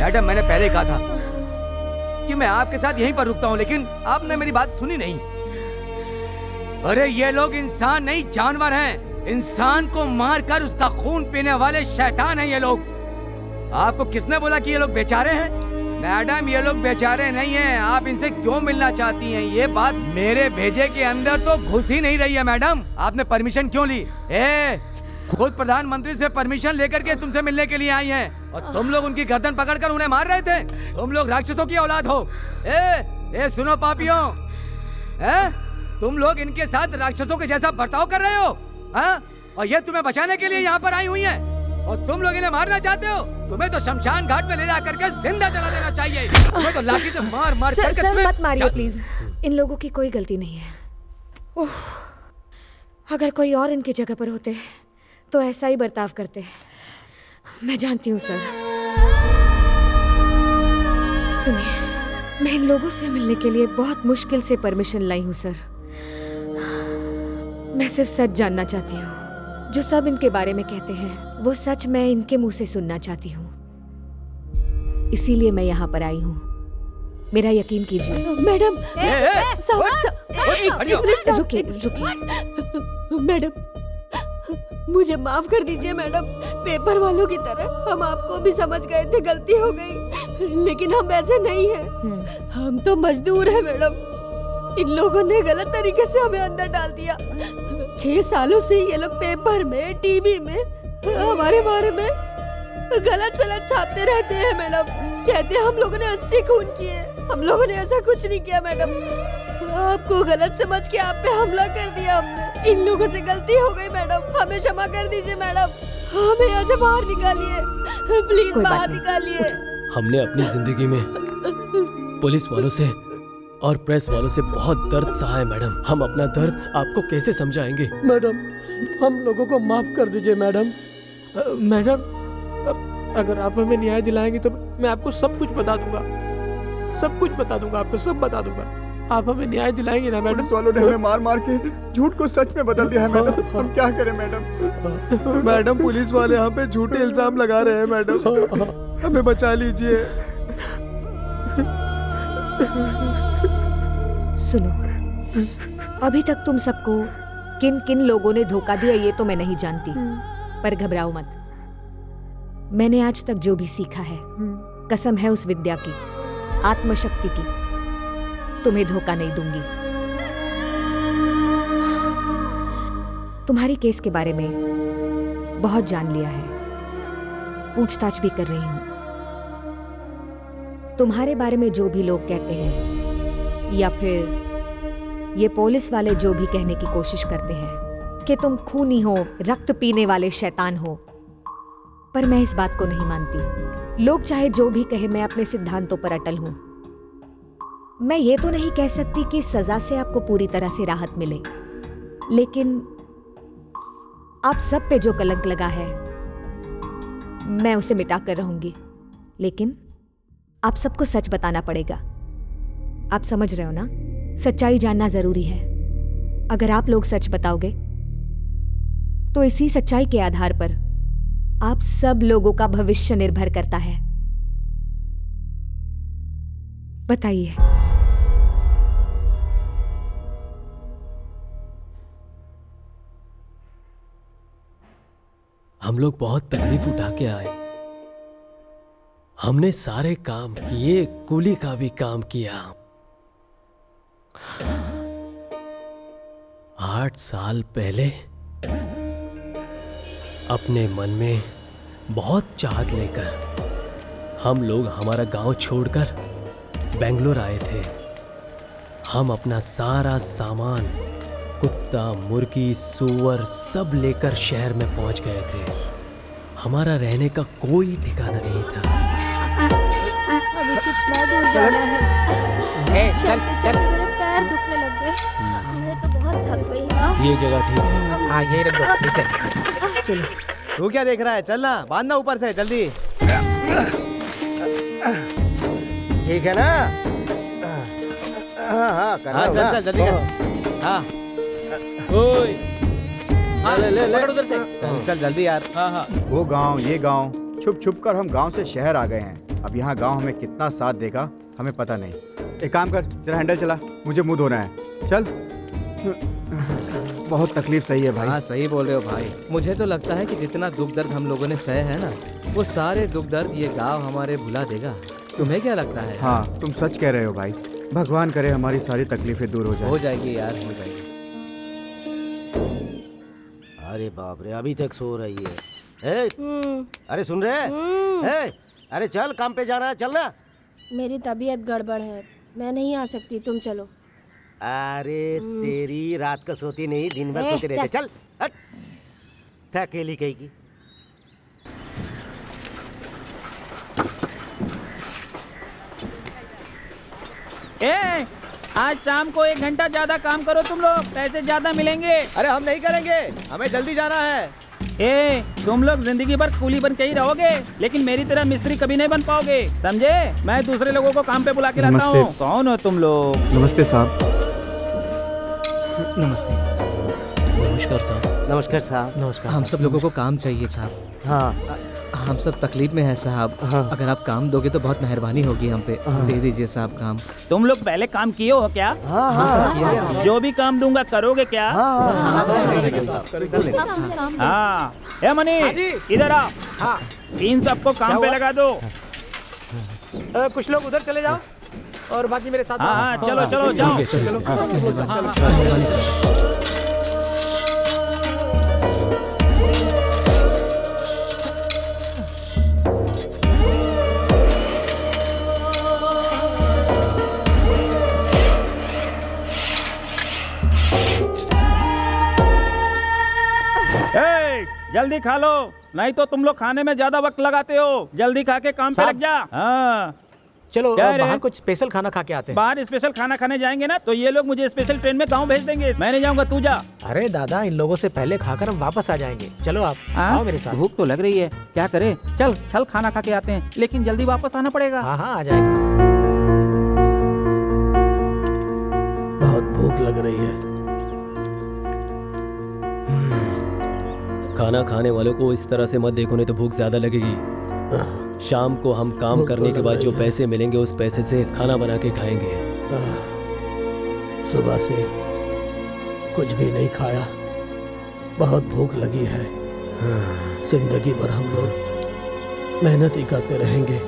मैडम, मैंने पहले कहा था कि मैं आपके साथ यहीं पर रुकता हूँ, लेकिन आपने मेरी बात सुनी नहीं। अरे ये लोग इंसान नहीं जानवर हैं। इंसान को मारकर उसका खून पीने वाले शैतान हैं ये लोग। आपको किसने बोला कि ये लोग बेचारे हैं? मैडम, ये लोग बेचारे नहीं हैं। आप इनसे क्यों मिलना चाहती हैं? ये बात मेरे भेजे के अंदर तो घुस ही नहीं रही है। मैडम, आपने परमिशन क्यों ली? खुद प्रधानमंत्री से परमिशन लेकर के तुमसे मिलने के लिए आई हैं और तुम लोग उनकी गर्दन पकड़कर उन्हें मार रहे थे। तुम लोग राक्षसों की औलाद हो। सुनो पापियों, तुम लोग इनके साथ राक्षसों के जैसा बर्ताव कर रहे हो, और ये तुम्हें बचाने के लिए यहाँ पर आई हुई है और तुम लोग इन्हें मारना चाहते हो। तुम्हें तो शमशान घाट में ले जा करके जिंदा जला देना चाहिए। तुम्हें तो लाठी से मार मार करके सर मत मारिए प्लीज। इन लोगों की कोई गलती नहीं है। अगर कोई और इनकी जगह पर होते तो ऐसा ही बर्ताव करते। मैं जानती हूँ सर। सुनिए, मैं इन लोगों से मिलने के लिए बहुत मुश्किल से परमिशन लाई हूँ सर। मैं सिर्फ सच जानना चाहती हूँ। जो सब इनके बारे में कहते हैं वो सच मैं इनके मुंह से सुनना चाहती हूँ। इसीलिए मैं यहाँ पर आई हूँ। मेरा यकीन कीजिए। मैडम, रुकिए। मैडम, मुझे माफ कर दीजिए मैडम। पेपर वालों की तरह हम आपको भी समझ गए थे, गलती हो गई, लेकिन हम ऐसे नहीं हैं। हम तो मजदूर हैं मैडम। इन लोगों ने गलत तरीके से हमें अंदर डाल दिया। 6 सालों से ये लोग पेपर में, टीवी में हमारे बारे में गलत सलत छापते रहते हैं मैडम। कहते हैं हम लोगों ने 80 खून किए। हम लोगों ने ऐसा कुछ नहीं किया मैडम। आपको गलत समझ के आप पे हमला कर दिया हमने। इन लोगों से गलती हो गई मैडम। हमें क्षमा कर दीजिए मैडम। हमें यहाँ से बाहर निकालिए, प्लीज बाहर निकालिए। हमने अपनी जिंदगी में पुलिस वालों से और प्रेस वालों से बहुत दर्द सहा है मैडम। हम अपना दर्द आपको कैसे समझाएंगे? मैडम, हम लोगों को माफ कर दीजिए मैडम। मैडम, अगर आप हमें न्याय दिलाएंगे तो मैं आपको सब कुछ बता दूंगा। सब कुछ बता दूंगा, आपको सब बता दूंगा। आप हमें न्याय दिलाएंगे ना मैडम? पुलिस वालों ने हमें मार मार के झूठ को सच में बदल दिया है मैडम। हम क्या करें मैडम? मैडम, पुलिस वाले हम पे झूठे इल्जाम लगा रहे हैं मैडम। हमें बचा लीजिए। सुनो, अभी तक तुम सबको किन किन लोगों ने धोखा दिया ये तो मैं नहीं जानती, पर घबराओ मत। मैंने आज तक जो भी सीखा है, कसम है उस विद्या की, आत्मशक्ति की, तुम्हें धोखा नहीं दूंगी। तुम्हारी केस के बारे में बहुत जान लिया है, पूछताछ भी कर रही हूं। तुम्हारे बारे में जो भी लोग कहते हैं या फिर ये पुलिस वाले जो भी कहने की कोशिश करते हैं कि तुम खूनी हो, रक्त पीने वाले शैतान हो, पर मैं इस बात को नहीं मानती। लोग चाहे जो भी कहे, मैं अपने सिद्धांतों पर अटल हूं। मैं ये तो नहीं कह सकती कि सजा से आपको पूरी तरह से राहत मिले, लेकिन आप सब पे जो कलंक लगा है मैं उसे मिटा कर रहूंगी। लेकिन आप सबको सच बताना पड़ेगा। आप समझ रहे हो ना? सच्चाई जानना जरूरी है। अगर आप लोग सच बताओगे तो इसी सच्चाई के आधार पर आप सब लोगों का भविष्य निर्भर करता है। बताइए। हम लोग बहुत तकलीफ उठा के आए, हमने सारे काम किए, कूली का भी काम किया। 8 साल पहले अपने मन में बहुत चाहत लेकर हम लोग हमारा गांव छोड़कर बेंगलोर आए थे। हम अपना सारा सामान, कुत्ता, मुर्गी, सूअर सब लेकर शहर में पहुंच गए थे। हमारा रहने का कोई ठिकाना नहीं था। अभी कितना दूर जाना है? चल चल। मेरे पैर दुखने लग गए। मैं तो बहुत थक गई हूँ। ये जगह ठीक है। हाँ यही रख दो, नीचे। चलो। तू क्या देख रहा है? चलना, बांधना ऊपर से, जल्दी। ठीक है ना? हाँ हाँ चल चल जल्दी कर। हाँ ओए ले ले ले उधर से। चल जल्दी यार। हाँ हाँ वो गांव, ये गांव, छुप छुप कर हम गांव से शहर आ गए हैं। अब यहाँ गांव हमें कितना साथ देगा हमें पता नहीं। एक काम कर, तेरा हैंडल चला, मुझे मुंह धोना है। चल। बहुत तकलीफ सही है भाई। हाँ सही बोल रहे हो भाई। मुझे तो लगता है कि जितना दुख दर्द हम लोगों ने सहे है ना, वो सारे दुख दर्द ये गांव हमारे भुला देगा। तुम्हें क्या लगता है? हाँ तुम सच कह रहे हो भाई। भगवान करे हमारी सारी तकलीफें दूर हो जाए। हो जाएगी यार, हो जाएगी। अरे बाप रे, अभी तक सो रही है। अरे सुन रहे? अरे चल, काम पे जाना है, चल ना। मेरी तबीयत गड़बड़ है, मैं नहीं आ सकती, तुम चलो। अरे तेरी रात को सोती नहीं, दिन भर सोते रहते। चल हट। अकेली कहेगी। आज शाम को 1 घंटा ज्यादा काम करो तुम लोग, पैसे ज्यादा मिलेंगे। अरे हम नहीं करेंगे, हमें जल्दी जाना है। तुम लोग जिंदगी भर कूली बन के ही रहोगे, लेकिन मेरी तरह मिस्त्री कभी नहीं बन पाओगे, समझे? मैं दूसरे लोगों को काम पे बुला के लाता हूँ। कौन हो तुम लोग? नमस्ते साहब। नमस्ते। नमस्कार साहब। नमस्कार साहब। नमस्कार। हम सब लोगों को काम चाहिए साहब। हाँ हम सब तकलीफ में हैं साहब। अगर आप काम दोगे तो बहुत मेहरबानी होगी हम पे। दे दीजिए साहब काम। तुम लोग पहले काम किए हो क्या? जो भी काम दूंगा करोगे क्या? हाँ। ए मनी, इधर आ। इन सबको काम पे लगा दो। कुछ लोग उधर चले जाओ और बाकी मेरे साथ। हाँ चलो चलो जाओ। जल्दी खा लो, नहीं तो तुम लोग खाने में ज्यादा वक्त लगाते हो। जल्दी खा के काम पे लग जा। हाँ चलो बाहर कुछ स्पेशल खाना खा के आते हैं। बाहर स्पेशल खाना खाने जाएंगे ना तो ये लोग मुझे स्पेशल ट्रेन में गांव भेज देंगे। मैं नहीं जाऊंगा, तू जा। अरे दादा, इन लोगों से पहले खाकर हम वापस आ जाएंगे। चलो आप आओ मेरे साथ। भूख तो लग रही है, क्या करे? चल चल खाना खा के आते हैं, लेकिन जल्दी वापस आना पड़ेगा। हाँ हाँ आ जाएगा। बहुत भूख लग रही है। खाना खाने वालों को इस तरह से मत देखो, नहीं तो भूख ज्यादा लगेगी। शाम को हम काम करने के बाद जो पैसे मिलेंगे उस पैसे से खाना बना के खाएंगे। सुबह से कुछ भी नहीं खाया, बहुत भूख लगी है। जिंदगी भर हम लोग मेहनत ही करते रहेंगे,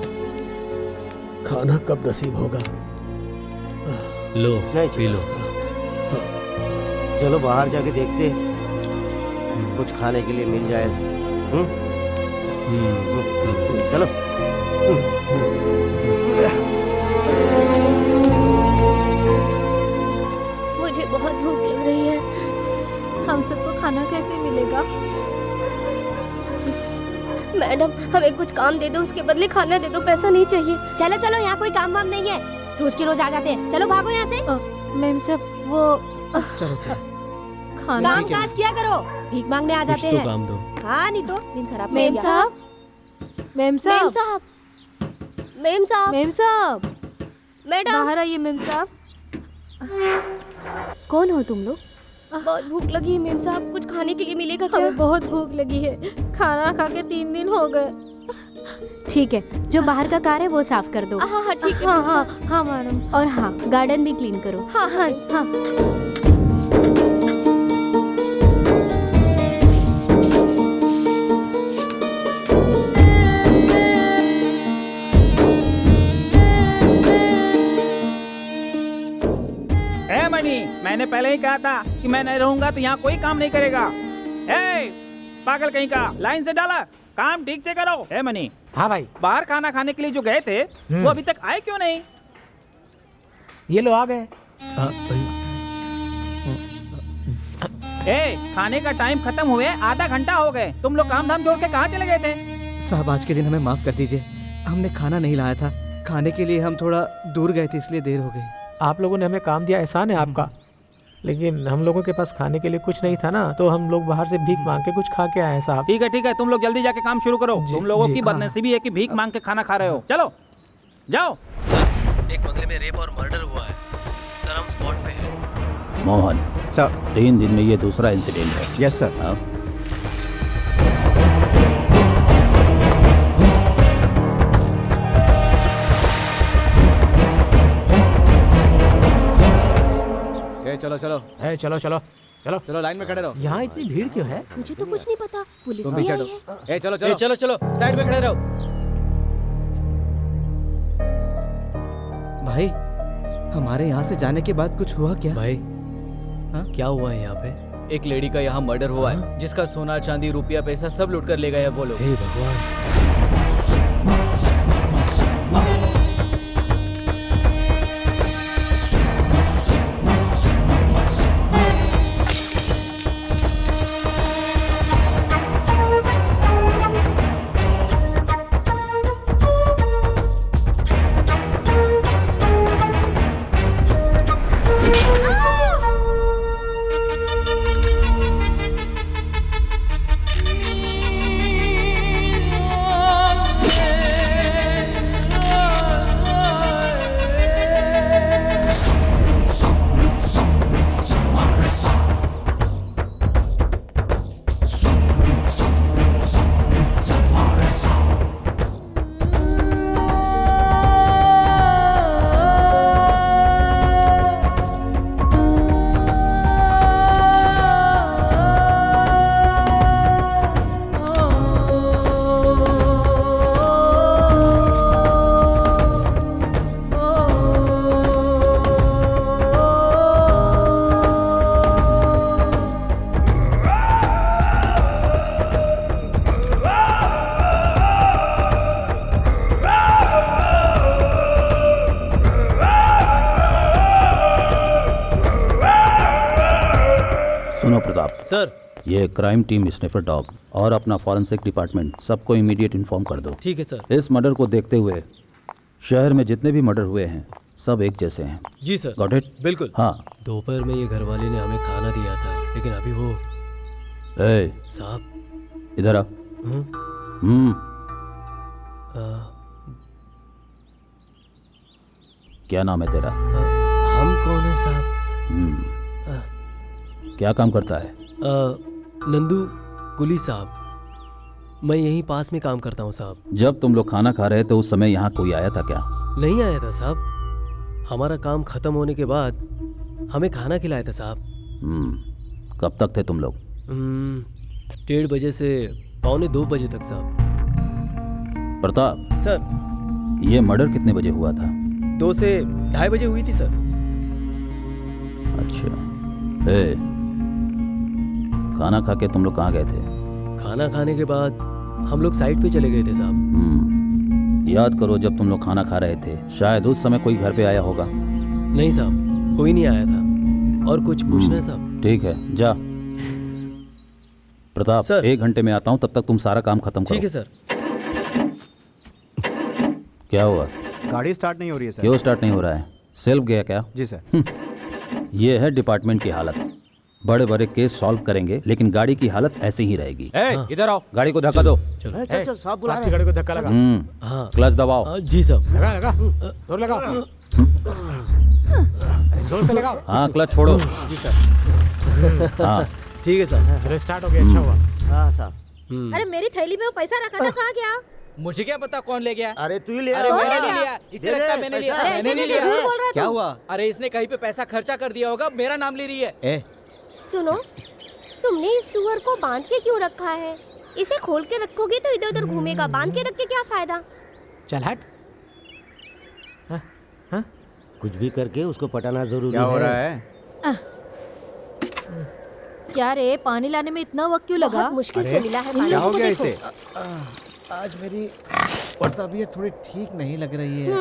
खाना कब नसीब होगा? लो नहीं पी लो। चलो बाहर जाके देखते, कुछ खाने के लिए मिल जाए। चलो। मुझे बहुत भूख लग रही है, हम सबको खाना कैसे मिलेगा? मैडम हमें कुछ काम दे दो, उसके बदले खाना दे दो, पैसा नहीं चाहिए। चलो चलो, यहाँ कोई काम वाम नहीं है, रोज के रोज आ जाते हैं। चलो भागो यहाँ से। मैम साहब वो खाना काम काज किया करो, भीख मांगने आ जाते तो हैं। काम दो। हाँ नहीं तो दिन खराब। मैम साहब, मैम साहब, मैम साहब, मैम साहब, मैडम बाहर आइए। मैम साहब, कौन हो तुम लोग? बहुत भूख लगी है मैम साहब, कुछ खाने के लिए मिलेगा क्या? हमें बहुत भूख लगी है, खाना खा के 3 दिन हो गए। ठीक है, जो बाहर का कार है वो साफ कर दो। हाँ हाँ ठीक है। हाँ हाँ हाँ मैडम। और हाँ, गार्डन भी क्लीन करो। हाँ हाँ हाँ। रहा था कि मैं नहीं रहूंगा तो यहाँ कोई काम नहीं करेगा। ए, पागल कहीं का, लाइन से डाला, काम ठीक से करो। A money. हाँ भाई। बाहर खाना खाने के लिए जो गए थे वो अभी तक आए क्यों नहीं? ये लो आ गए। ए, खाने का टाइम खत्म हुए आधा घंटा हो गए, तुम लोग काम धाम छोड़ के कहाँ चले गए थे? साहब आज के दिन हमें माफ कर दीजिए, हमने खाना नहीं लाया था, खाने के लिए हम थोड़ा दूर गए थे इसलिए देर हो गई। आप लोगों ने हमें काम दिया, एहसान है आपका, लेकिन हम लोगों के पास खाने के लिए कुछ नहीं था ना, तो हम लोग बाहर से भीख मांग के कुछ खा के आए साहब। ठीक है, तुम लोग जल्दी जाके काम शुरू करो। तुम लोगों की बदनसीबी है कि भीख मांग के खाना खा रहे हो। चलो जाओ। एक बंगले में रेप और मर्डर हुआ है सर, हम स्पॉट पे हैं। मोहन सर, 3 दिन में ये दूसरा इंसिडेंट है। Yes sir. हाँ? चलो चलो चलो चलो चलो चलो लाइन में खड़े रहो। यहाँ इतनी भीड़ क्यों है? मुझे तो कुछ नहीं पता, पुलिस तुम भी भी आई चलो। है। चलो चलो चलो चलो साइड में खड़े रहो। भाई हमारे यहाँ से जाने के बाद कुछ हुआ क्या? भाई क्या हुआ है यहाँ पे? एक लेडी का यहाँ मर्डर हुआ है, जिसका सोना चांदी रुपया पैसा सब लूट कर ले गए हैं वो लोग। हे भगवान। सुनो प्रताप सर, ये क्राइम टीम, स्निफर डॉग और अपना फॉरेंसिक डिपार्टमेंट सबको इमीडिएट इन्फॉर्म कर दो। ठीक है सर। इस मर्डर को देखते हुए शहर में जितने भी मर्डर हुए हैं सब एक जैसे हैं। जी सर। Got it? बिल्कुल। हाँ। दोपहर में ये घरवाले ने हमें खाना दिया था, लेकिन अभी वो साहब इधर आ। क्या नाम है तेरा? हम कौन है साहब? क्या काम करता है? नंदू कुली साहब। मैं यहीं पास में काम करता हूँ साहब। जब तुम लोग खाना खा रहे थे उस समय यहाँ कोई आया था क्या? नहीं आया था साहब। हमारा काम खत्म होने के बाद हमें खाना खिलाया था साहब। कब तक थे तुम लोग? 1:30 बजे से 1:45 बजे तक साहब। प्रताप सर, ये मर्डर कितने बजे हुआ था? 2 से 2:30 बजे हुई थी सर। अच्छा। खाना खा के तुम लोग कहाँ गए थे? खाना खाने के बाद हम लोग साइड पे चले गए थे साहब। याद करो जब तुम लोग खाना खा रहे थे शायद उस समय कोई घर पे आया होगा। नहीं साहब, कोई नहीं आया था। और कुछ पूछना है साहब? ठीक है, जा। प्रताप सर, 1 घंटे में आता हूँ, तब तक तुम सारा काम खत्म करो। ठीक है सर। क्या हुआ? गाड़ी स्टार्ट नहीं हो रही है सर। क्यों स्टार्ट नहीं हो रहा है? सेल्फ गया क्या? जी सर। ये है डिपार्टमेंट की हालत। बड़े बड़े केस सॉल्व करेंगे लेकिन गाड़ी की हालत ऐसे ही रहेगी। इधर आओ, गाड़ी को धक्का दो। चलो चल साहब बुला रहे हैं। गाड़ी को धक्का लगा। क्लच दबाओ। जी साहब। लगा लगा, जोर लगाओ। अरे जोर से लगाओ। हाँ, क्लच छोड़ो। जी सर। हाँ ठीक है सर। चलो स्टार्ट हो गया, अच्छा हुआ। हाँ साहब। अरे मेरी थैली में वो पैसा रखा था, कहाँ गया? मुझे क्या पता कौन ले गया? अरे तू ही ले अरे आया। मैंने नहीं लिया, इसे लगता है मैंने लिया। अरे मैंने नहीं ऐसे कैसे झूठ लिया। बोल रहा है क्या तू? हुआ? अरे इसने कहीं पे पैसा खर्चा कर दिया होगा, मेरा नाम ले रही है। सुनो, तुमने इस सुअर को बांध के क्यों रखा है? इसे खोल के रखोगे तो इधर उधर घूमेगा, बांध के रख के क्या फायदा? चल हट। कुछ भी करके उसको पटाना जरूरी है। क्या हो रहा है? क्या रे, पानी लाने में इतना वक्त क्यों लगा? बहुत मुश्किल से मिला है पानी। क्या हो गया इसे? आज मेरी तबीयत थोड़ी ठीक नहीं लग रही है।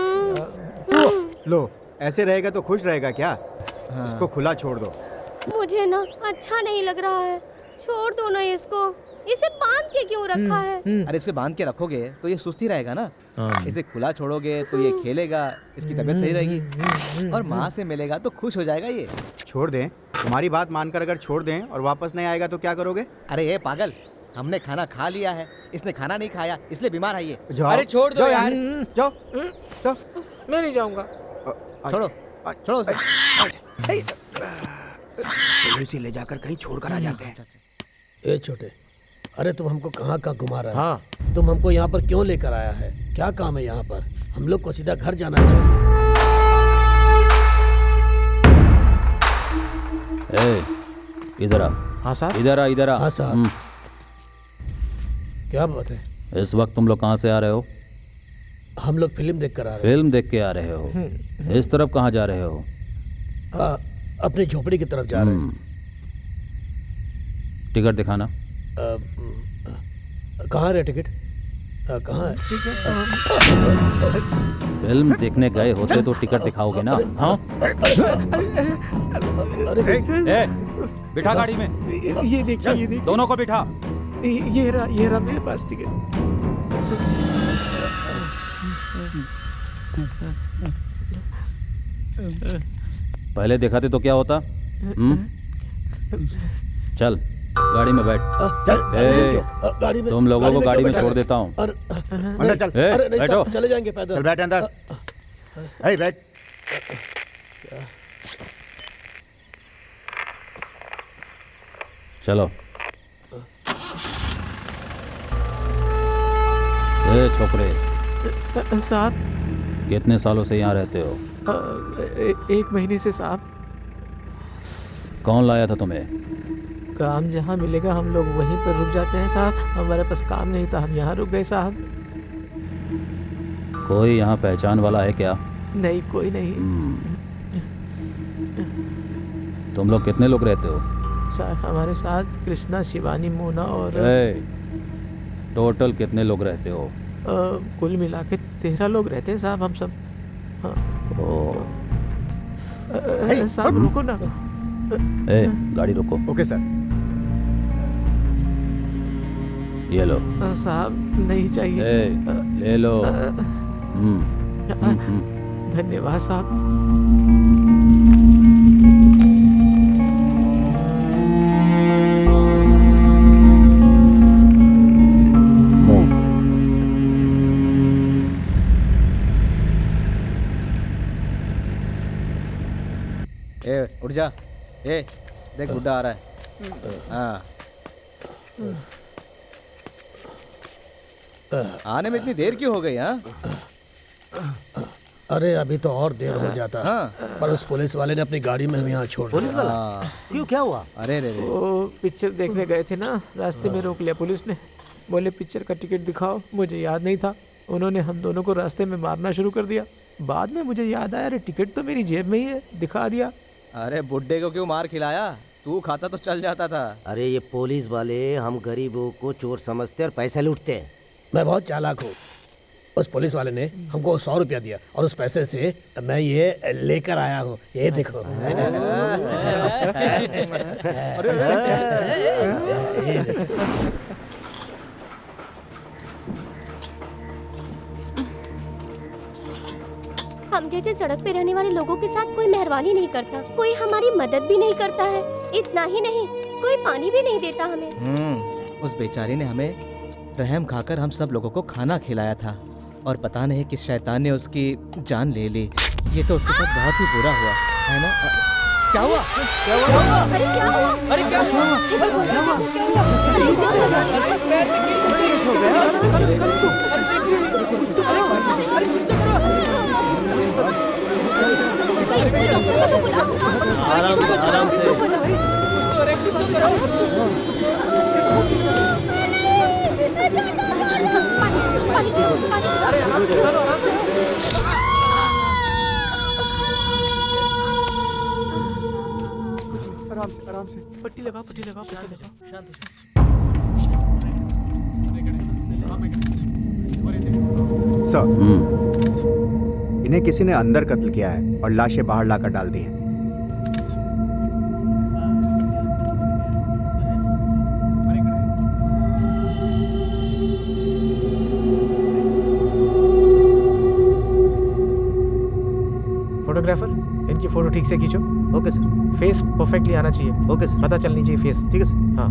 लो, ऐसे रहेगा तो खुश रहेगा क्या? इसको खुला छोड़ दो। मुझे ना अच्छा नहीं लग रहा है, छोड़ दो ना इसको। इसे बांध के क्यों रखा है? अरे इसे बांध के रखोगे तो ये सुस्ती रहेगा ना। इसे खुला छोड़ोगे तो ये खेलेगा, इसकी तबीयत सही रहेगी और माँ से मिलेगा तो खुश हो जाएगा ये। छोड़ दें? तुम्हारी बात मानकर अगर छोड़ दें और वापस नहीं आएगा तो क्या करोगे? अरे ये पागल, हमने खाना खा लिया है, इसने खाना नहीं खाया इसलिए बीमार है ये। अरे छोड़ दो यार। जाओ जाओ। मैं नहीं जाऊंगा। छोड़ो छोड़ो उसे। पुलिस ले जाकर कहीं छोड़कर आ जाते हैं। ए छोटे, अरे तुम हमको कहाँ कहाँ घुमा रहा है? हाँ, तुम हमको यहाँ पर क्यों लेकर आया है? क्या काम है यहाँ पर? हम लोग को सीधा घर जाना चाहिए। इधर आ। हाँ साहब। इधर आ, इधर आ। हाँ साहब। क्या बात है? इस वक्त तुम लोग कहाँ से आ रहे हो? हम लोग फिल्म देख कर आ रहे फिल्म देख के आ रहे हो? इस तरफ कहाँ जा रहे हो? हैं। अपनी झोपड़ी की तरफ जा रहे हैं। टिकट दिखाना। कहाँ है टिकट? कहाँ है? फिल्म देखने गए होते तो टिकट दिखाओगे ना? हाँ। ए, बिठा गाड़ी में। ये देखिए, ये देखिए। दोनों को बिठा। ये रहा मेरे पास टिकट। पहले दिखाते तो क्या होता? चल गाड़ी में बैठ। गाड़ी में, तुम लोगों को गाड़ी में छोड़ देता हूँ। अंदर चल। बैठो। चले जाएंगे पैदल। चल बैठ अंदर। ए बैठ। चलो। ए छोकरे, साहब कितने सालों से यहाँ रहते हो? 1 महीने से साहब। कौन लाया था तुम्हें? काम जहाँ मिलेगा हम लोग वहीं पर रुक जाते हैं साहब। हमारे पास काम नहीं था, हम यहाँ रुक गए साहब। कोई यहाँ पहचान वाला है क्या? नहीं, कोई नहीं। तुम लोग कितने लोग रहते हो? सर हमारे साथ कृष्णा, शिवानी, मोना और टोटल कितने लोग रहते हो? कुल मिला के 13 लोग रहते हैं साहब हम सब। हाँ। साहब रुको ना। गाड़ी रोको। Okay sir. ये लो। साहब नहीं चाहिए। ले लो। धन्यवाद साहब। उठ जा। देख बुड्ढा आ रहा है। हाँ। आने में इतनी देर क्यों हो गई? हाँ, अरे अभी तो और देर हो जाता। पर उस पुलिस वाले ने अपनी गाड़ी में हम यहाँ छोड़ दिया। पुलिस वाला? क्यों, क्या हुआ? अरे रे रे। वो पिक्चर देखने गए थे ना, रास्ते में रोक लिया पुलिस ने। बोले पिक्चर का टिकट दिखाओ। मुझे याद नहीं था, उन्होंने हम दोनों को रास्ते में मारना शुरू कर दिया। बाद में मुझे याद आया, अरे टिकट तो मेरी जेब में ही है, दिखा दिया। अरे बुड्ढे को क्यों मार खिलाया? तू खाता तो चल जाता था। अरे ये पुलिस वाले हम गरीबों को चोर समझते और पैसे लूटते हैं। मैं बहुत चालाक हूँ। उस पुलिस वाले ने हमको 100 रुपया दिया और उस पैसे से मैं ये लेकर आया हूँ। ये देखो। हम जैसे सड़क पे रहने वाले लोगों के साथ कोई मेहरबानी नहीं करता, कोई हमारी मदद भी नहीं करता है। इतना ही नहीं, कोई पानी भी नहीं देता हमें। उस बेचारी ने हमें रहम खाकर हम सब लोगों को खाना खिलाया था और पता नहीं किस शैतान ने उसकी जान ले ली। ये तो उसके साथ बहुत ही बुरा हुआ है ना? क्या हुआ? क्या हुआ? अरे क्या हुआ? अरे क्या हुआ? आराम से, आराम से। आराम से, आराम आराम से पट्टी लगाओ पट्टी लगाओ पट्टी लगाओ। सर, इन्हें किसी ने अंदर कत्ल किया है और लाशें बाहर लाकर डाल दी हैं। फोटोग्राफर, इनकी फोटो ठीक से खींचो। Okay sir. फेस परफेक्टली आना चाहिए। Okay sir. पता चलनी चाहिए फेस। ठीक है सर। हाँ।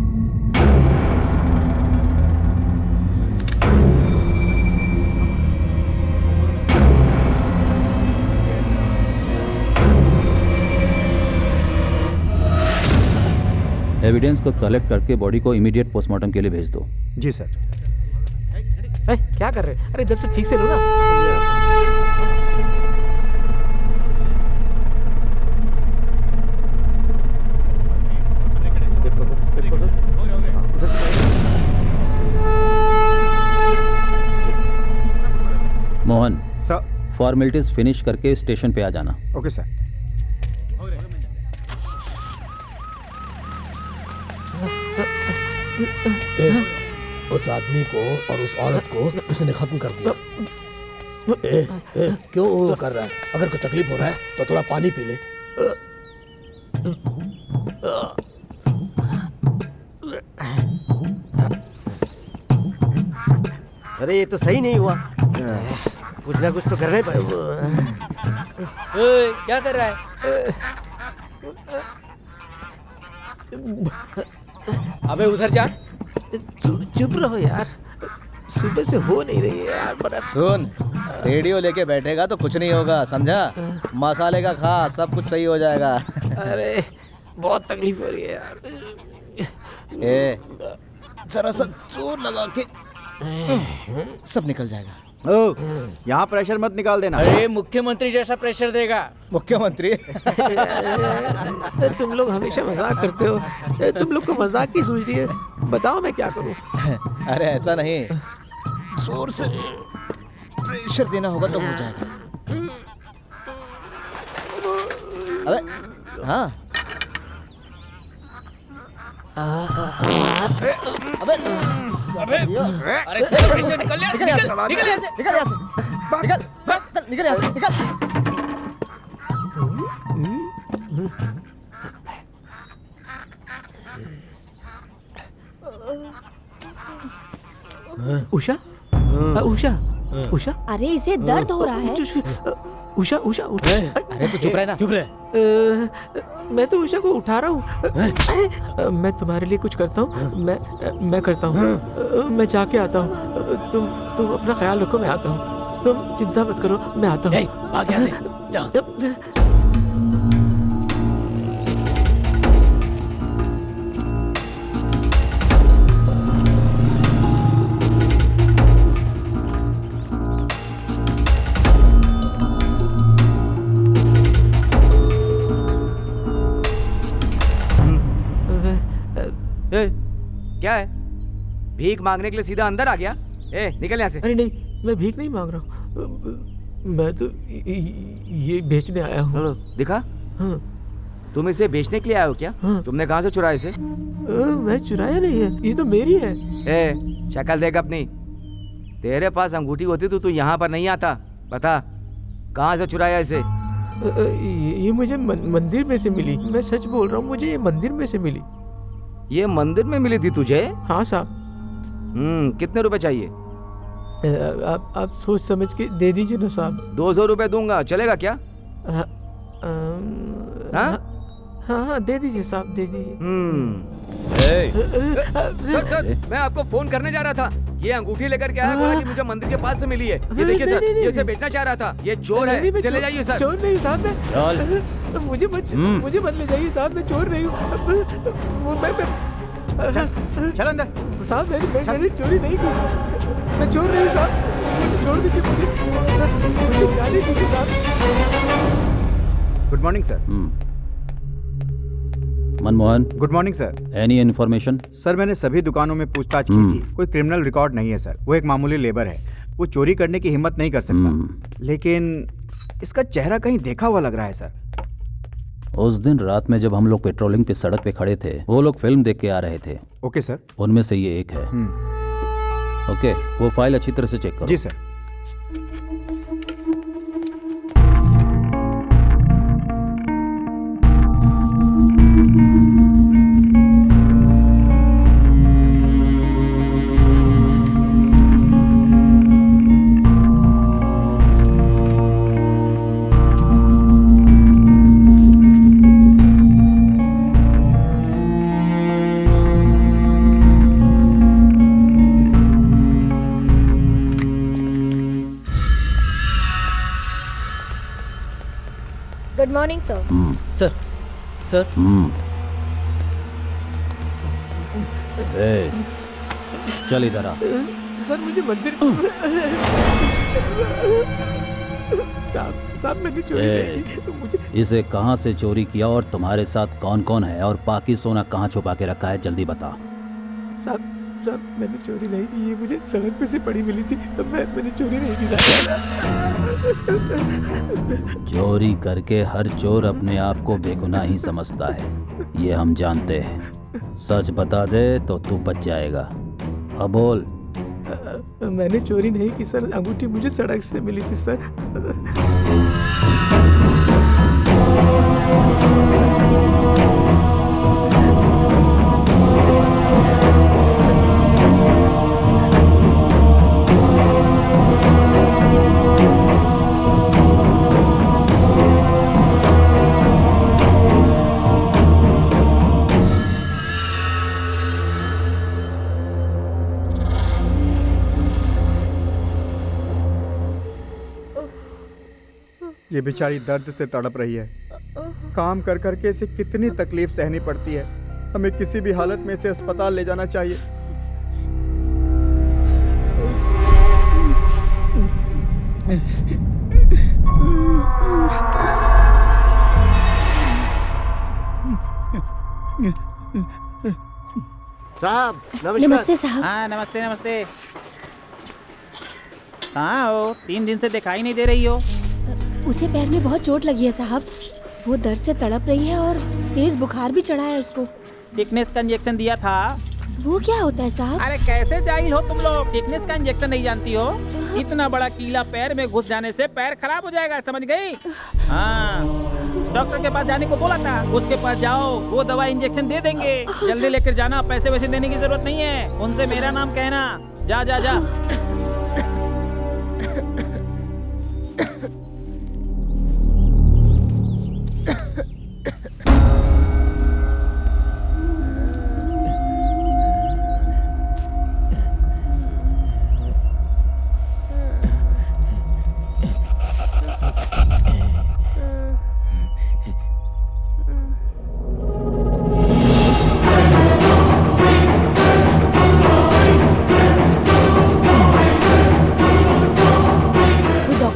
एविडेंस को कलेक्ट करके बॉडी को इमीडिएट पोस्टमार्टम के लिए भेज दो। जी सर। क्या कर रहे हैं? अरे इधर से ठीक से लो ना। मोहन सर, फॉर्मेलिटीज फिनिश करके स्टेशन पे आ जाना। Okay sir. उस आदमी को और उस औरत को इसने खत्म कर दिया। क्यों वो कर रहा है? अगर कोई तकलीफ हो रहा है तो थोड़ा पानी पी ले। अरे ये तो सही नहीं हुआ, कुछ ना कुछ तो करना ही पड़ेगा। क्या कर रहा है? अबे उधर जा। चुप रहो यार, सुबह से हो नहीं रही है यार। बड़ा सुन, रेडियो लेके बैठेगा तो कुछ नहीं होगा, समझा? मसाले का खा, सब कुछ सही हो जाएगा। अरे बहुत तकलीफ हो रही है यार। ए, जरा सा जोर लगा के सब निकल जाएगा। ओ, यहाँ प्रेशर मत निकाल देना। अरे मुख्यमंत्री जैसा प्रेशर देगा। मुख्यमंत्री? तुम लोग हमेशा मजाक करते हो, तुम लोग को मजाक की सूझ रही है। बताओ मैं क्या करूं? अरे ऐसा नहीं, जोर से प्रेशर देना होगा तो हो जाएगा। अबे हाँ, अबे अरे प्रेशर निकल यहाँ से, निकल यहाँ से, निकल यहाँ से, निकल यहाँ से, निकल। उषा, उषा, उषा। अरे इसे दर्द हो रहा है। उषा, उषा, अरे तू चुप रहे ना। चुप रहे। मैं तो उषा को उठा रहा हूँ। मैं तुम्हारे लिए कुछ करता हूँ। मैं करता हूँ। मैं जाके आता हूँ। तुम अपना ख्याल रखो, मैं आता हूँ। तुम चिंता मत करो, मैं आता हूँ। भाग यहाँ से, जा। क्या है? भीख मांगने के लिए सीधा अंदर आ गया? निकल यहाँ से। अरे नहीं, मैं भीख नहीं मांग रहा हूँ। मैं तो ये बेचने आया हूँ। दिखा? हाँ। तुम इसे बेचने के लिए आए हो क्या? हाँ। तुमने कहाँ से चुराया इसे? मैं चुराया नहीं है, ये तो मेरी है। शक्ल देख अपनी। तेरे पास अंगूठी होती तो तू यहाँ पर नहीं आता। बता, कहाँ से चुराया इसे? ये मुझे मंदिर में से मिली। मैं सच बोल रहा हूँ, मुझे ये मंदिर में से मिली। ये मंदिर में मिली थी तुझे? हाँ साहब। कितने रुपए चाहिए? आप सोच समझ के दे दीजिए ना साहब। 200 रुपए दूंगा, चलेगा क्या? हाँ, दे दीजिए साहब, दे दीजिए। सर, मैं आपको फोन करने जा रहा था। ये अंगूठी लेकर के आया, बोला कि मुझे मंदिर के पास से मिली है। ये देखिए सर, ये इसे बेचना चाह रहा था। ये चोर है, चले जाइए सर। चोर नहीं साहब, मुझे मत ले जाइए साहब, मैं चोर नहीं हूँ। चल अंदर। साहब मैंने चोरी नहीं की, मैं चोर नहीं हूँ साहब, मुझे छोड़ दीजिए, मुझे जाने दीजिए साहब। Good morning sir. Manmohan. Good morning sir. Any information? Sir, मैंने सभी दुकानों में पूछताछ की थी, कोई क्रिमिनल रिकॉर्ड नहीं है सर। वो एक मामूली लेबर है, वो चोरी करने की हिम्मत नहीं कर सकता। लेकिन इसका चेहरा कहीं देखा हुआ लग रहा है सर। उस दिन रात में जब हम लोग पेट्रोलिंग पे सड़क पे खड़े थे, वो लोग फिल्म देख के आ रहे थे। Okay sir. उनमें से ये एक है। ओके, वो फाइल अच्छी तरह से चेक करो। जी sir. Good morning sir. Sir ए, चल इधर आ। सर मुझे मंदिर साहब मैंने चोरी नहीं की। मुझे इसे कहाँ से चोरी किया और तुम्हारे साथ कौन कौन है और बाकी सोना कहाँ छुपा के रखा है, जल्दी बता। साहब मैंने चोरी नहीं की, ये मुझे सड़क पे से पड़ी मिली थी। मैंने चोरी नहीं की साहब। चोरी करके हर चोर अपने आप को बेगुनाह ही समझता है, ये हम जानते हैं। सच बता दे तो तू बच जाएगा। अब बोल। मैंने चोरी नहीं की सर, अंगूठी मुझे सड़क से मिली थी सर। ये बेचारी दर्द से तड़प रही है। काम कर करके इसे कितनी तकलीफ सहनी पड़ती है। हमें किसी भी हालत में इसे अस्पताल ले जाना चाहिए। साहब नमस्ते साहब। हाँ नमस्ते नमस्ते। कहाँ हो? 3 दिन से दिखाई नहीं दे रही हो। उसे पैर में बहुत चोट लगी है साहब, वो दर्द से तड़प रही है और तेज बुखार भी चढ़ा है उसको। टिकनेस का इंजेक्शन दिया था। वो क्या होता है साहब? अरे कैसे जाहिल हो तुम लोग, टिकनेस का इंजेक्शन नहीं जानती हो? इतना बड़ा कीला पैर में घुस जाने से पैर खराब हो जाएगा, समझ गई? हाँ, डॉक्टर के पास जाने को बोला था, उसके पास जाओ, वो दवा इंजेक्शन दे देंगे। जल्दी लेकर जाना, पैसे वैसे देने की जरूरत नहीं है। उनसे मेरा नाम कहना। जा जा जा।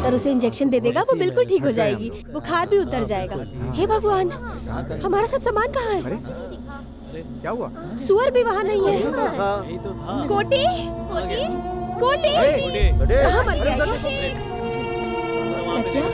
उसे इंजेक्शन दे देगा, वो बिल्कुल ठीक हो जाएगी, बुखार भी उतर जाएगा। हे भगवान, हमारा सब सामान कहाँ है? क्या हुआ? सुअर भी वहाँ नहीं है। कोटी, कोटी, कहाँ मर गया ये? क्या?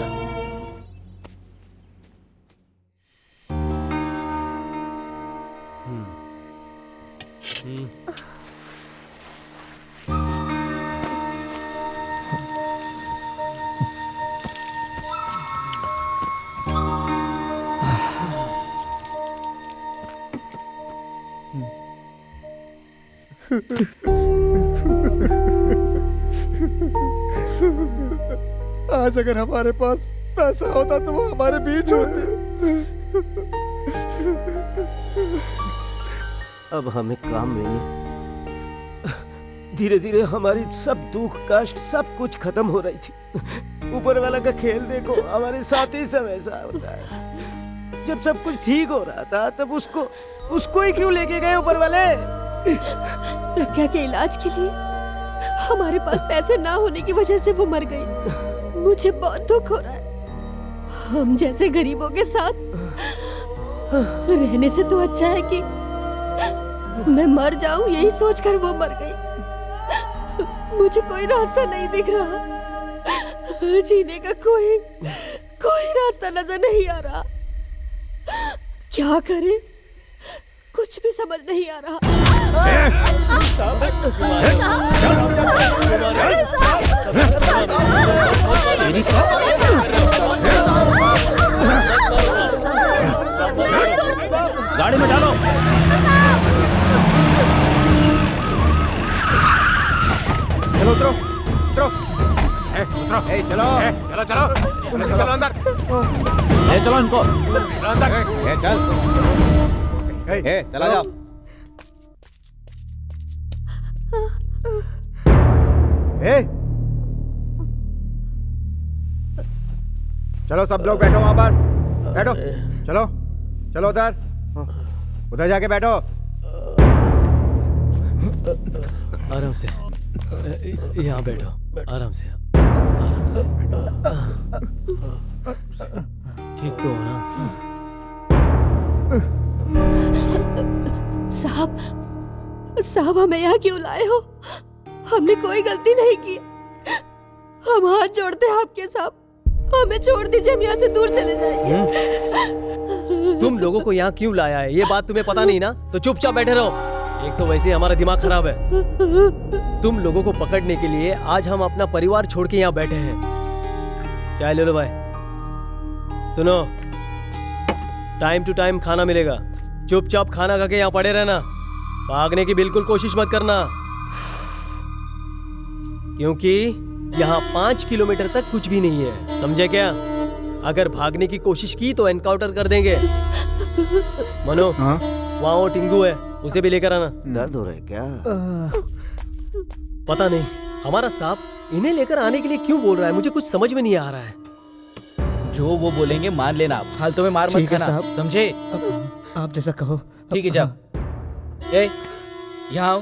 आज अगर हमारे पास पैसा होता तो वो हमारे बीच होते। अब हमें काम नहीं है। धीरे धीरे हमारी सब दुख कष्ट सब कुछ खत्म हो रही थी। ऊपर वाला का खेल देखो, हमारे साथ ही सब ऐसा होता है। जब सब कुछ ठीक हो रहा था तब उसको ही क्यों लेके गए ऊपर वाले? प्रज्ञा के इलाज के लिए हमारे पास पैसे ना होने की वजह से वो मर गई। मुझे बहुत दुख हो रहा है। हम जैसे गरीबों के साथ रहने से तो अच्छा है कि मैं मर जाऊं, यही सोचकर वो मर गई। मुझे कोई रास्ता नहीं दिख रहा, जीने का कोई रास्ता नजर नहीं आ रहा। क्या करें, कुछ भी समझ नहीं आ रहा। गाड़ी में डालो। चलो उतरो उतरो। उतरो। चलो चलो चलो चलो अंदर। चलो इनको। चलो अंदर। चल। चला जाओ। चलो सब लोग बैठो वहां पर, बैठो। चलो चलो उधर, उधर जाके बैठो। आराम से, यहाँ बैठो, आराम से, ठीक तो हो ना? साहब हमें यहाँ क्यों लाए हो? हमने कोई गलती नहीं की। हम हाथ जोड़ते हैं आपके साहब, हमें छोड़ दीजिए, हम यहाँ से दूर चले जाएंगे। तुम लोगों को यहाँ क्यों लाया है ये बात तुम्हें पता नहीं ना, तो चुपचाप बैठे रहो। एक तो वैसे ही हमारा दिमाग खराब है। तुम लोगों को पकड़ने के लिए आज हम अपना परिवार छोड़ के यहाँ बैठे हैं। चाय ले लो भाई। सुनो, टाइम टू टाइम खाना मिलेगा, चुपचाप खाना खा के यहाँ पड़े रहना। भागने की बिल्कुल कोशिश मत करना, क्योंकि यहाँ 5 किलोमीटर तक कुछ भी नहीं है, समझे क्या? अगर भागने की कोशिश की तो एनकाउंटर कर देंगे। मनो, वहाँ वो टिंगू है, उसे भी लेकर आना। दर्द हो रहा है क्या? पता नहीं, हमारा सांप इन्हें लेकर आने के लिए क्यों बोल रहा है, मुझे कुछ समझ में नहीं आ रहा है। जो वो बोलेंगे मान लेना, फालतू में मार मत खाना, समझे? आप जैसा कहो। ठीक है, जाओ। ए, यहाँ आओ।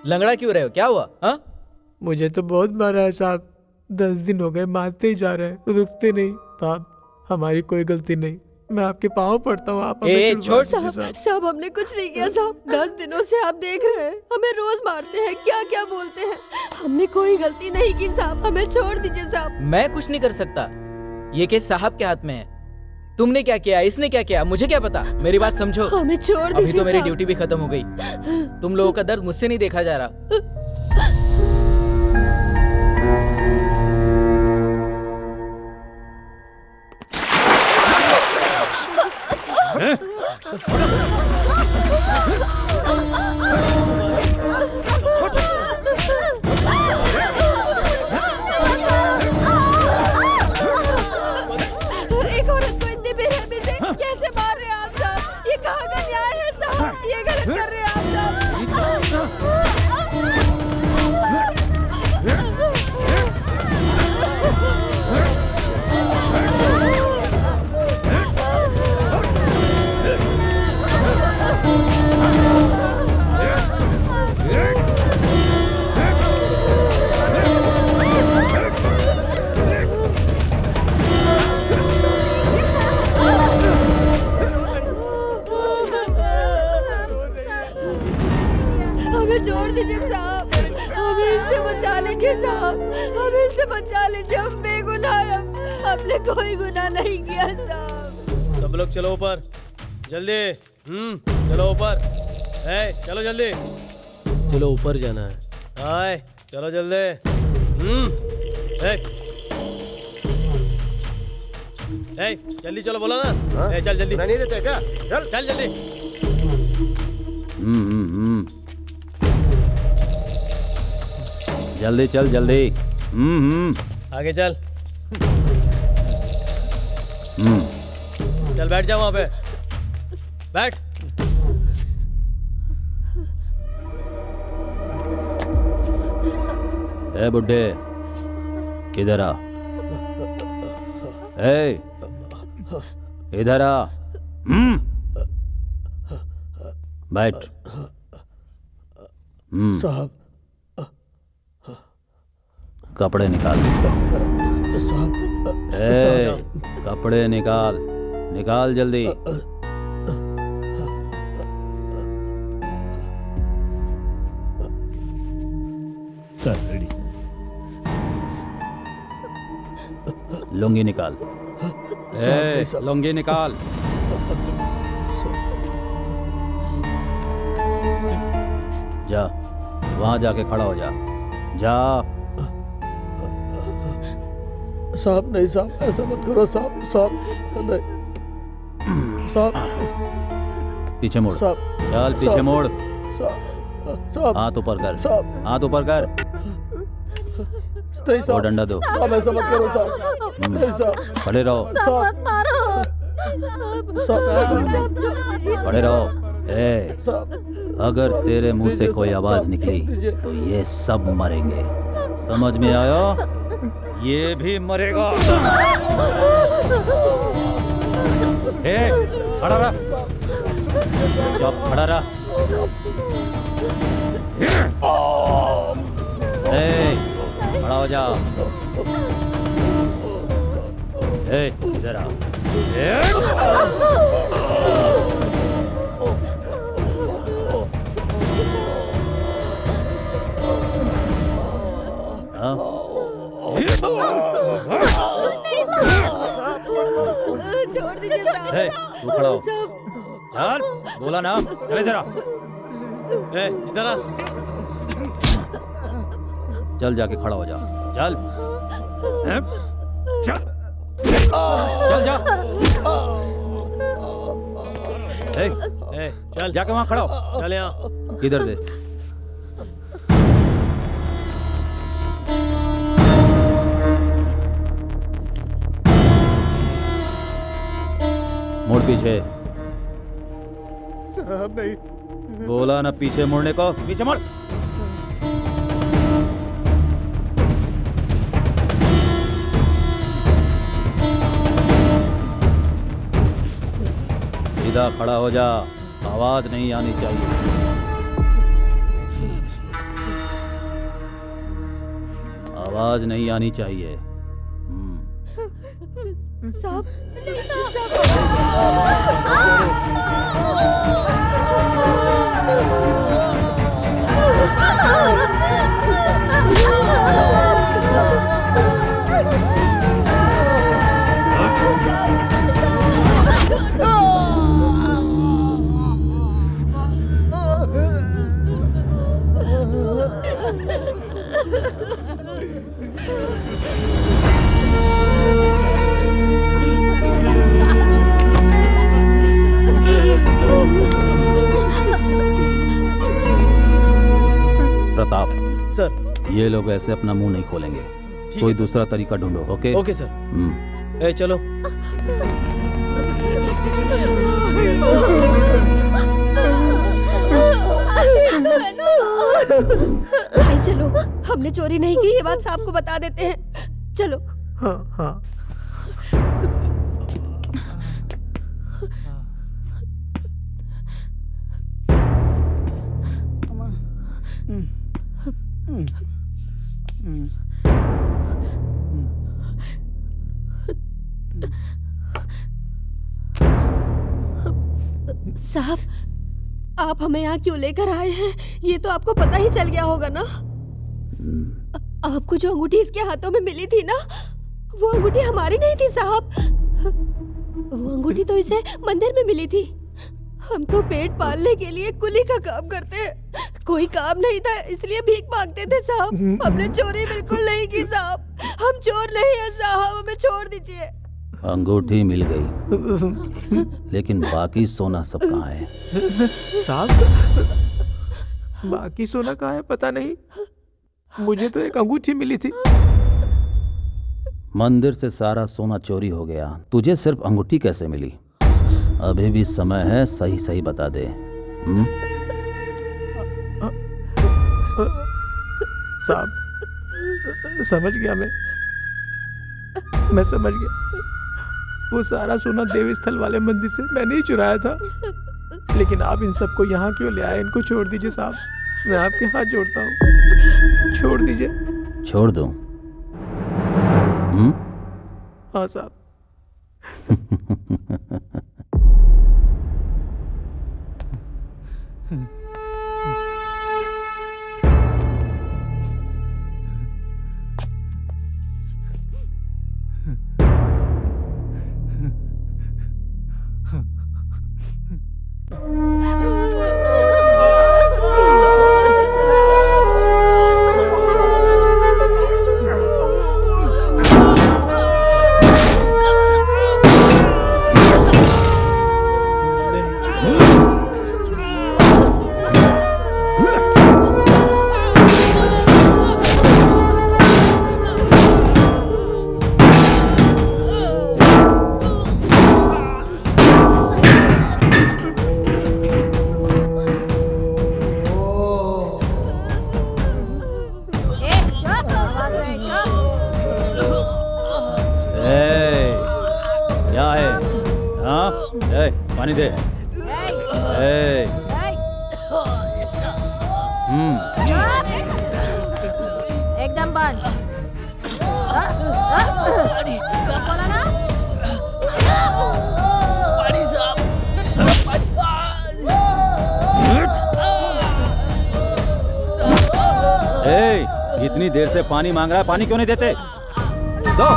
लंगड़ा क्यों रहे हो, क्या हुआ? हाँ, मुझे तो बहुत मारा है साहब, 10 दिन हो गए, मारते ही जा रहे हैं, रुकते नहीं। साहब हमारी कोई गलती नहीं, मैं आपके पाँव पड़ता हूँ, आप हमें छोड़। साहब हमने कुछ नहीं किया साहब, 10 दिनों से आप देख रहे हैं, हमें रोज मारते हैं, क्या क्या बोलते हैं। हमने कोई गलती नहीं की साहब, हमें छोड़ दीजिए साहब। मैं कुछ नहीं कर सकता, ये केस साहब के हाथ में है। तुमने क्या किया, इसने क्या किया, मुझे क्या पता। मेरी बात समझो, हमें छोड़ दीजिए। अभी तो मेरी ड्यूटी भी खत्म हो गई। तुम लोगों का दर्द मुझसे नहीं देखा जा रहा। एक औरत को इतनी बेरहमी से कैसे मार रहे हैं आप साहब? ये कहाँ का न्याय है साहब? ये गलत कर रहे हैं आप छोड़ दीजिए साहब, हमें इनसे बचा लीजिए साहब, हमें इनसे बचा लीजिए, हम बेगुनाह हैं, हमने कोई गुनाह नहीं किया साहब। सब लोग चलो ऊपर, जल्दी। चलो ऊपर, चलो जल्दी, चलो ऊपर जाना है। आए, चलो जल्दी। जल्दी चलो, बोला ना। चल जल्दी। नहीं देते क्या? चल जल्दी। जल्दी चल, जल्दी। आगे चल। चल बैठ जा वहां पे, बैठ। ए बुड्ढे, इधर आ। ए, इधर आ। बैठ। साहब, कपड़े निकाल। कपड़े निकाल, निकाल जल्दी। लुंगी निकाल। ए, लुंगी निकाल। जा, वहां जाके खड़ा हो जा। जा। साहब नहीं साहब, ऐसा मत करो साहब। साहब नहीं साहब। पीछे मुड़। चल पीछे मुड़। हाथ ऊपर कर। हाथ ऊपर कर। नहीं साहब। और डंडा दो। साहब ऐसा मत करो साहब। नहीं साहब। खड़े रहो। खड़े रहो। ए, अगर तेरे मुंह से कोई आवाज निकली तो ये सब मरेंगे। समझ में आया? ये भी मरेगा। ए, खड़ा रहा। चुप खड़ा रहा। ए, खड़ा हो जा। ए, इधर आ। छोड़ दीजिए साहब। तू खड़ा हो। चल, बोला ना। चल इधर आ। इधर आ। चल जाके खड़ा हो जा। चल। चल। चल जा। चल जाके वहां खड़ा हो। चल यहाँ। इधर दे। मुड़ पीछे। साहब नहीं। बोला ना पीछे मुड़ने को। पीछे मुड़। सीधा खड़ा हो जा। आवाज नहीं आनी चाहिए। आवाज नहीं आनी चाहिए। साहब प्रताप सर, ये लोग ऐसे अपना मुंह नहीं खोलेंगे। कोई दूसरा तरीका ढूंढो। ओके? Okay sir. ए चलो। भाई चलो, हमने चोरी नहीं की, ये बात साहब को बता देते हैं। चलो। हाँ हाँ। साहब, आप हमें यहाँ क्यों लेकर आए हैं? ये तो आपको पता ही चल गया होगा ना। आपको जो अंगूठी इसके हाथों में मिली थी ना, वो अंगूठी हमारी नहीं थी साहब। वो अंगूठी तो इसे मंदिर में मिली थी। हम तो पेट पालने के लिए कुली का काम करते हैं। कोई काम नहीं था इसलिए भीख मांगते थे साहब। हमने चोरी बिल्कुल नहीं की साहब। हम चोर नहीं है साहब, हमें छोड़ दीजिए। अंगूठी मिल गई, लेकिन बाकी सोना सब कहाँ है? साहब, बाकी सोना कहाँ है पता नहीं। मुझे तो एक अंगूठी मिली थी। मंदिर से सारा सोना चोरी हो गया, तुझे सिर्फ अंगूठी कैसे मिली? अभी भी समय है, सही सही बता दे। साहब, समझ गया मैं समझ गया। वो सारा सोना देवी स्थल वाले मंदिर से मैंने ही चुराया था। लेकिन आप इन सबको यहाँ क्यों ले आए? इनको छोड़ दीजिए साहब, मैं आपके हाथ जोड़ता हूँ। छोड़ दीजिए। छोड़ दूं? हाँ साहब। क्या है? हाँ, पानी दे। एकदम बंद। बोला ना? इतनी देर से पानी मांग रहा है, पानी क्यों नहीं देते? दो।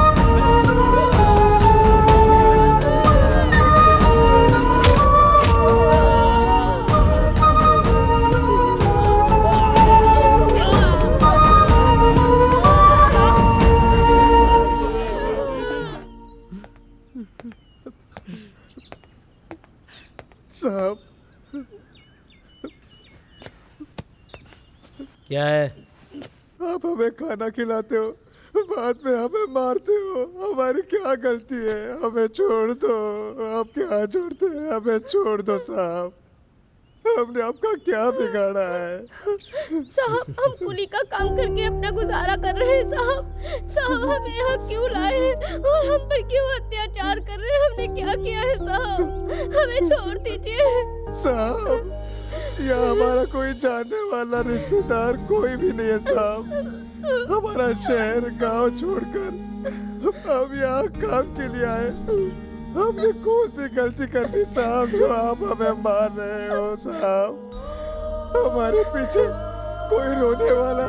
साहब क्या है? आप हमें खाना खिलाते हो, बाद में हमें मारते हो। हमारी क्या गलती है? हमें छोड़ दो। आप क्या छोड़ते हैं? हमें छोड़ दो साहब। हमने आपका क्या बिगाड़ा है? साहब हम कुली का काम करके अपना गुजारा कर रहे हैं साहब। साहब हमें यहाँ क्यों लाए हैं और हम पर क्यों अत्याचार कर रहे हैं? हमने क्या किया है साहब? हमें छोड़ दीजिए साहब। यहाँ हमारा कोई जानने वाला रिश्तेदार कोई भी नहीं है साहब। हमारा शहर गांव छोड़कर हम यहाँ काम के लिए आए। हमने कौन सी गलती कर दी साहब जो आप हमें मार रहे हो साहब? हमारे पीछे कोई रोने वाला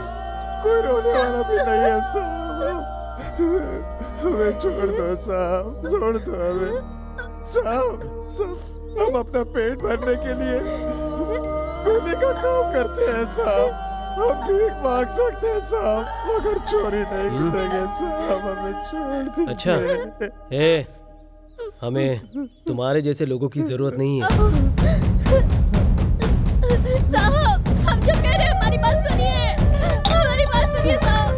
भी नहीं है साहब। हमें छोड़ दो साहब, छोड़ दो हमें साहब। हम अपना पेट भरने के लिए कुली का काम करते हैं साहब। हम भीख मांग सकते हैं साहब, मगर चोरी नहीं करेंगे साहब। हमें छोड़ दीजिए। अच्छा, हमें तुम्हारे जैसे लोगों की जरूरत नहीं है। साहब हम जो कह रहे हैं हमारी बात सुनिए, हमारी बात सुनिए साहब।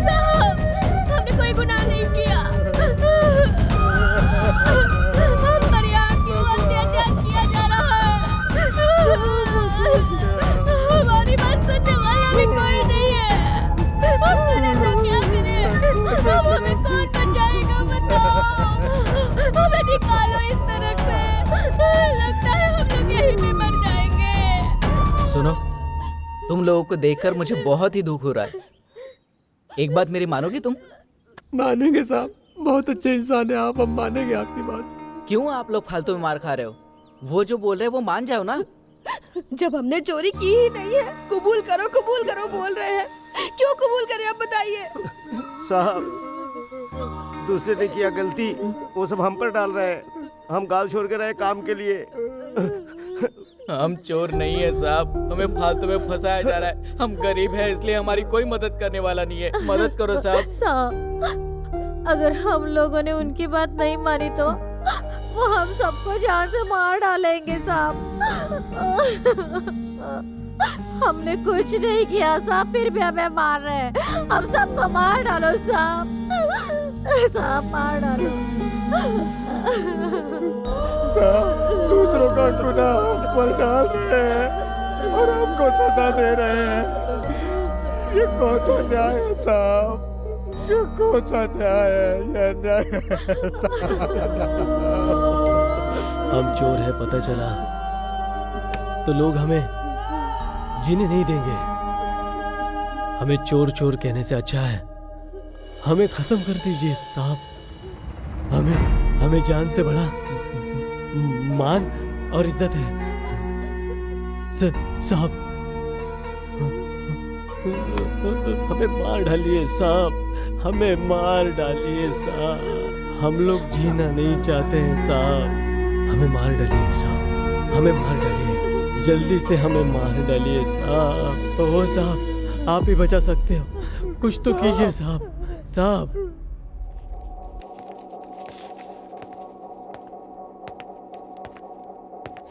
साहब हमने कोई गुनाह नहीं किया। हम पर यहाँ क्यों अत्याचार किया जा रहा है? हमारी बात सुनने वाला भी कोई नहीं है। हम करें तो क्या करें? अब हमें कौन बचाएगा बताओ? हमें निकालो इस तरफ से। लगता है हम लोग यहीं पे मर जाएंगे। सुनो, तुम लोगों को देखकर मुझे बहुत ही दुख हो रहा है। एक बात मेरी मानोगे तुम? मानेंगे साहब, बहुत अच्छे इंसान है आप, हम मानेंगे आपकी बात। क्यों आप लोग फालतू में मार खा रहे हो? वो जो बोल रहे हैं वो मान जाओ ना। जब हमने चोरी की ही नहीं है, कबूल करो बोल रहे हैं। क्यों कबूल करें आप बताइए? साहब दूसरे ने किया गलती, वो सब हम पर डाल रहे हैं। हम गांव छोड़ कर आए काम के लिए। हम चोर नहीं है साहब, हमें फालतू में फंसाया जा रहा है। हम गरीब हैं इसलिए हमारी कोई मदद करने वाला नहीं है। मदद करो साहब। साहब अगर हम लोगों ने उनकी बात नहीं मानी तो वो हम सबको जान से मार डालेंगे साहब। हमने कुछ नहीं किया साहब, फिर भी हमें मार रहे हैं। हम सबको मार डालो साहब। साहब मार डालो साहब। दूसरों का गुनाह हम पर डाल रहे हैं और हमको सजा दे रहे हैं। ये कौन सा न्याय है साहब? ये कौन सा न्याय है? ये न्याय है साहब। हम चोर है पता चला तो लोग हमें जीने नहीं देंगे। हमें चोर चोर कहने से अच्छा है हमें खत्म कर दीजिए साहब। हमें जान से बड़ा मान और इज्जत है साहब। हमें मार डालिए साहब, हमें मार डालिए साहब। हम लोग जीना नहीं चाहते हैं साहब। हमें मार डालिए साहब, हमें मार डालिए, जल्दी से हमें मार डालिए साहब। ओ साहब आप ही बचा सकते हो, कुछ तो कीजिए साहब। साहब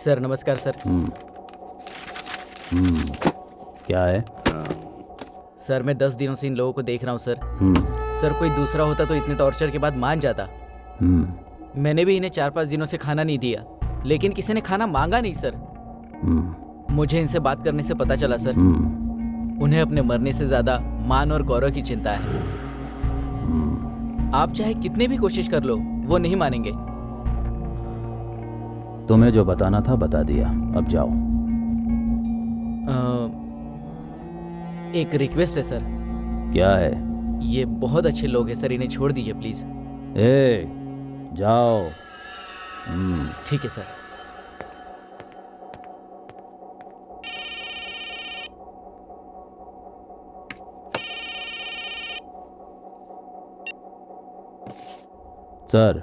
सर नमस्कार सर। क्या है? सर मैं 10 दिनों से इन लोगों को देख रहा हूँ सर। सर कोई दूसरा होता तो इतने टॉर्चर के बाद मान जाता। मैंने भी इन्हें 4-5 दिनों से खाना नहीं दिया, लेकिन किसी ने खाना मांगा नहीं सर। मुझे इनसे बात करने से पता चला सर, उन्हें अपने मरने से ज्यादा मान और गौरव की चिंता है। आप चाहे कितने भी कोशिश कर लो, वो नहीं मानेंगे। तुम्हें जो बताना था बता दिया, अब जाओ। एक रिक्वेस्ट है सर। क्या है? ये बहुत अच्छे लोग हैं सर, इन्हें छोड़ दीजिए प्लीज। जाओ। ठीक है sir. Sir,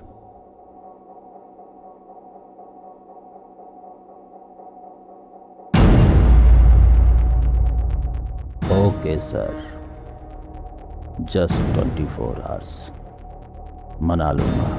okay sir, just 24 hours, मना लूंगा।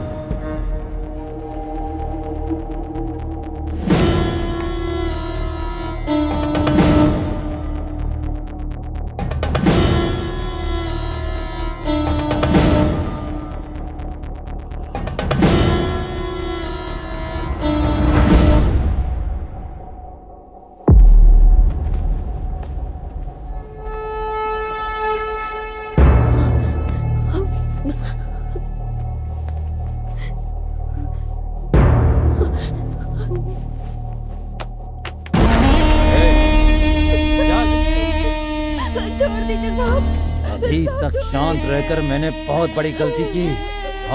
अभी तक शांत रहकर मैंने बहुत बड़ी गलती की।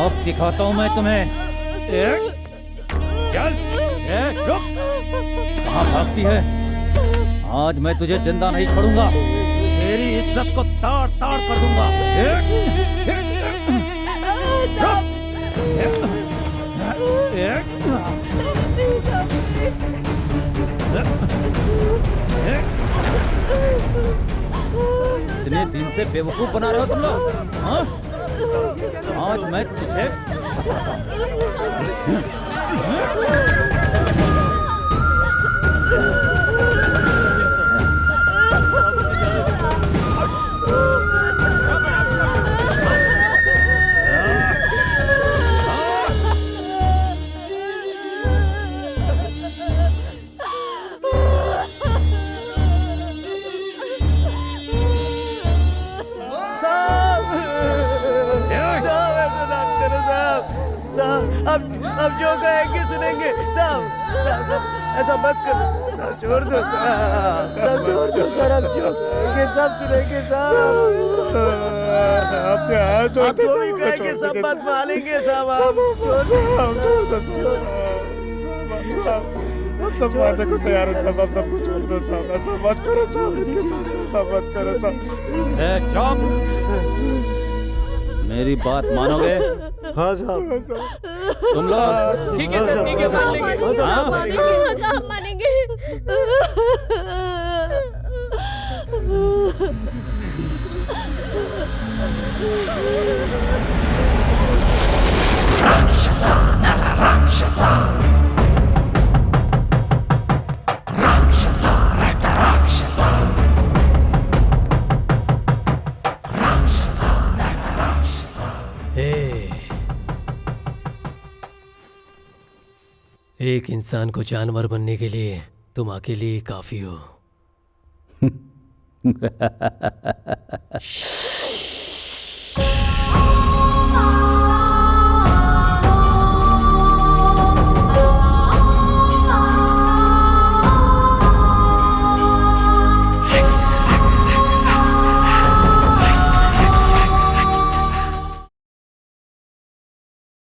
अब दिखाता हूं मैं तुम्हें। चल, रुक। कहाँ भागती है? आज मैं तुझे जिंदा नहीं छोड़ूंगा, तेरी इज्जत को ताड़ ताड़ कर दूंगा। इतने दिन से बेवकूफ बना रहे हो तुम लोग, हाँ? आज मैं तुझे अब जो कहेंगे सुनेंगे। साहब ऐसा मत करो, छोड़ दो साहब, छोड़ दो सर, अब जो कहेंगे सब सुनेंगे साहब। आप जो भी कहेंगे सब बात मानेंगे साहब। आप सब मानने को तैयार है साहब, आप सबको छोड़ दो साहब, ऐसा मत करो साहब, ऐसा मत करो साहब। चुप, मेरी बात मानोगे? हाँ साहब। तुम लोग? ठीक है सर, ठीक है सर, साहब मानेंगे। राक्षसा नर राक्षसा, राक्षसा रक्त राक्षसा, राक्षसा नर राक्षसा। एक इंसान को जानवर बनने के लिए तुम अकेले ही काफी हो।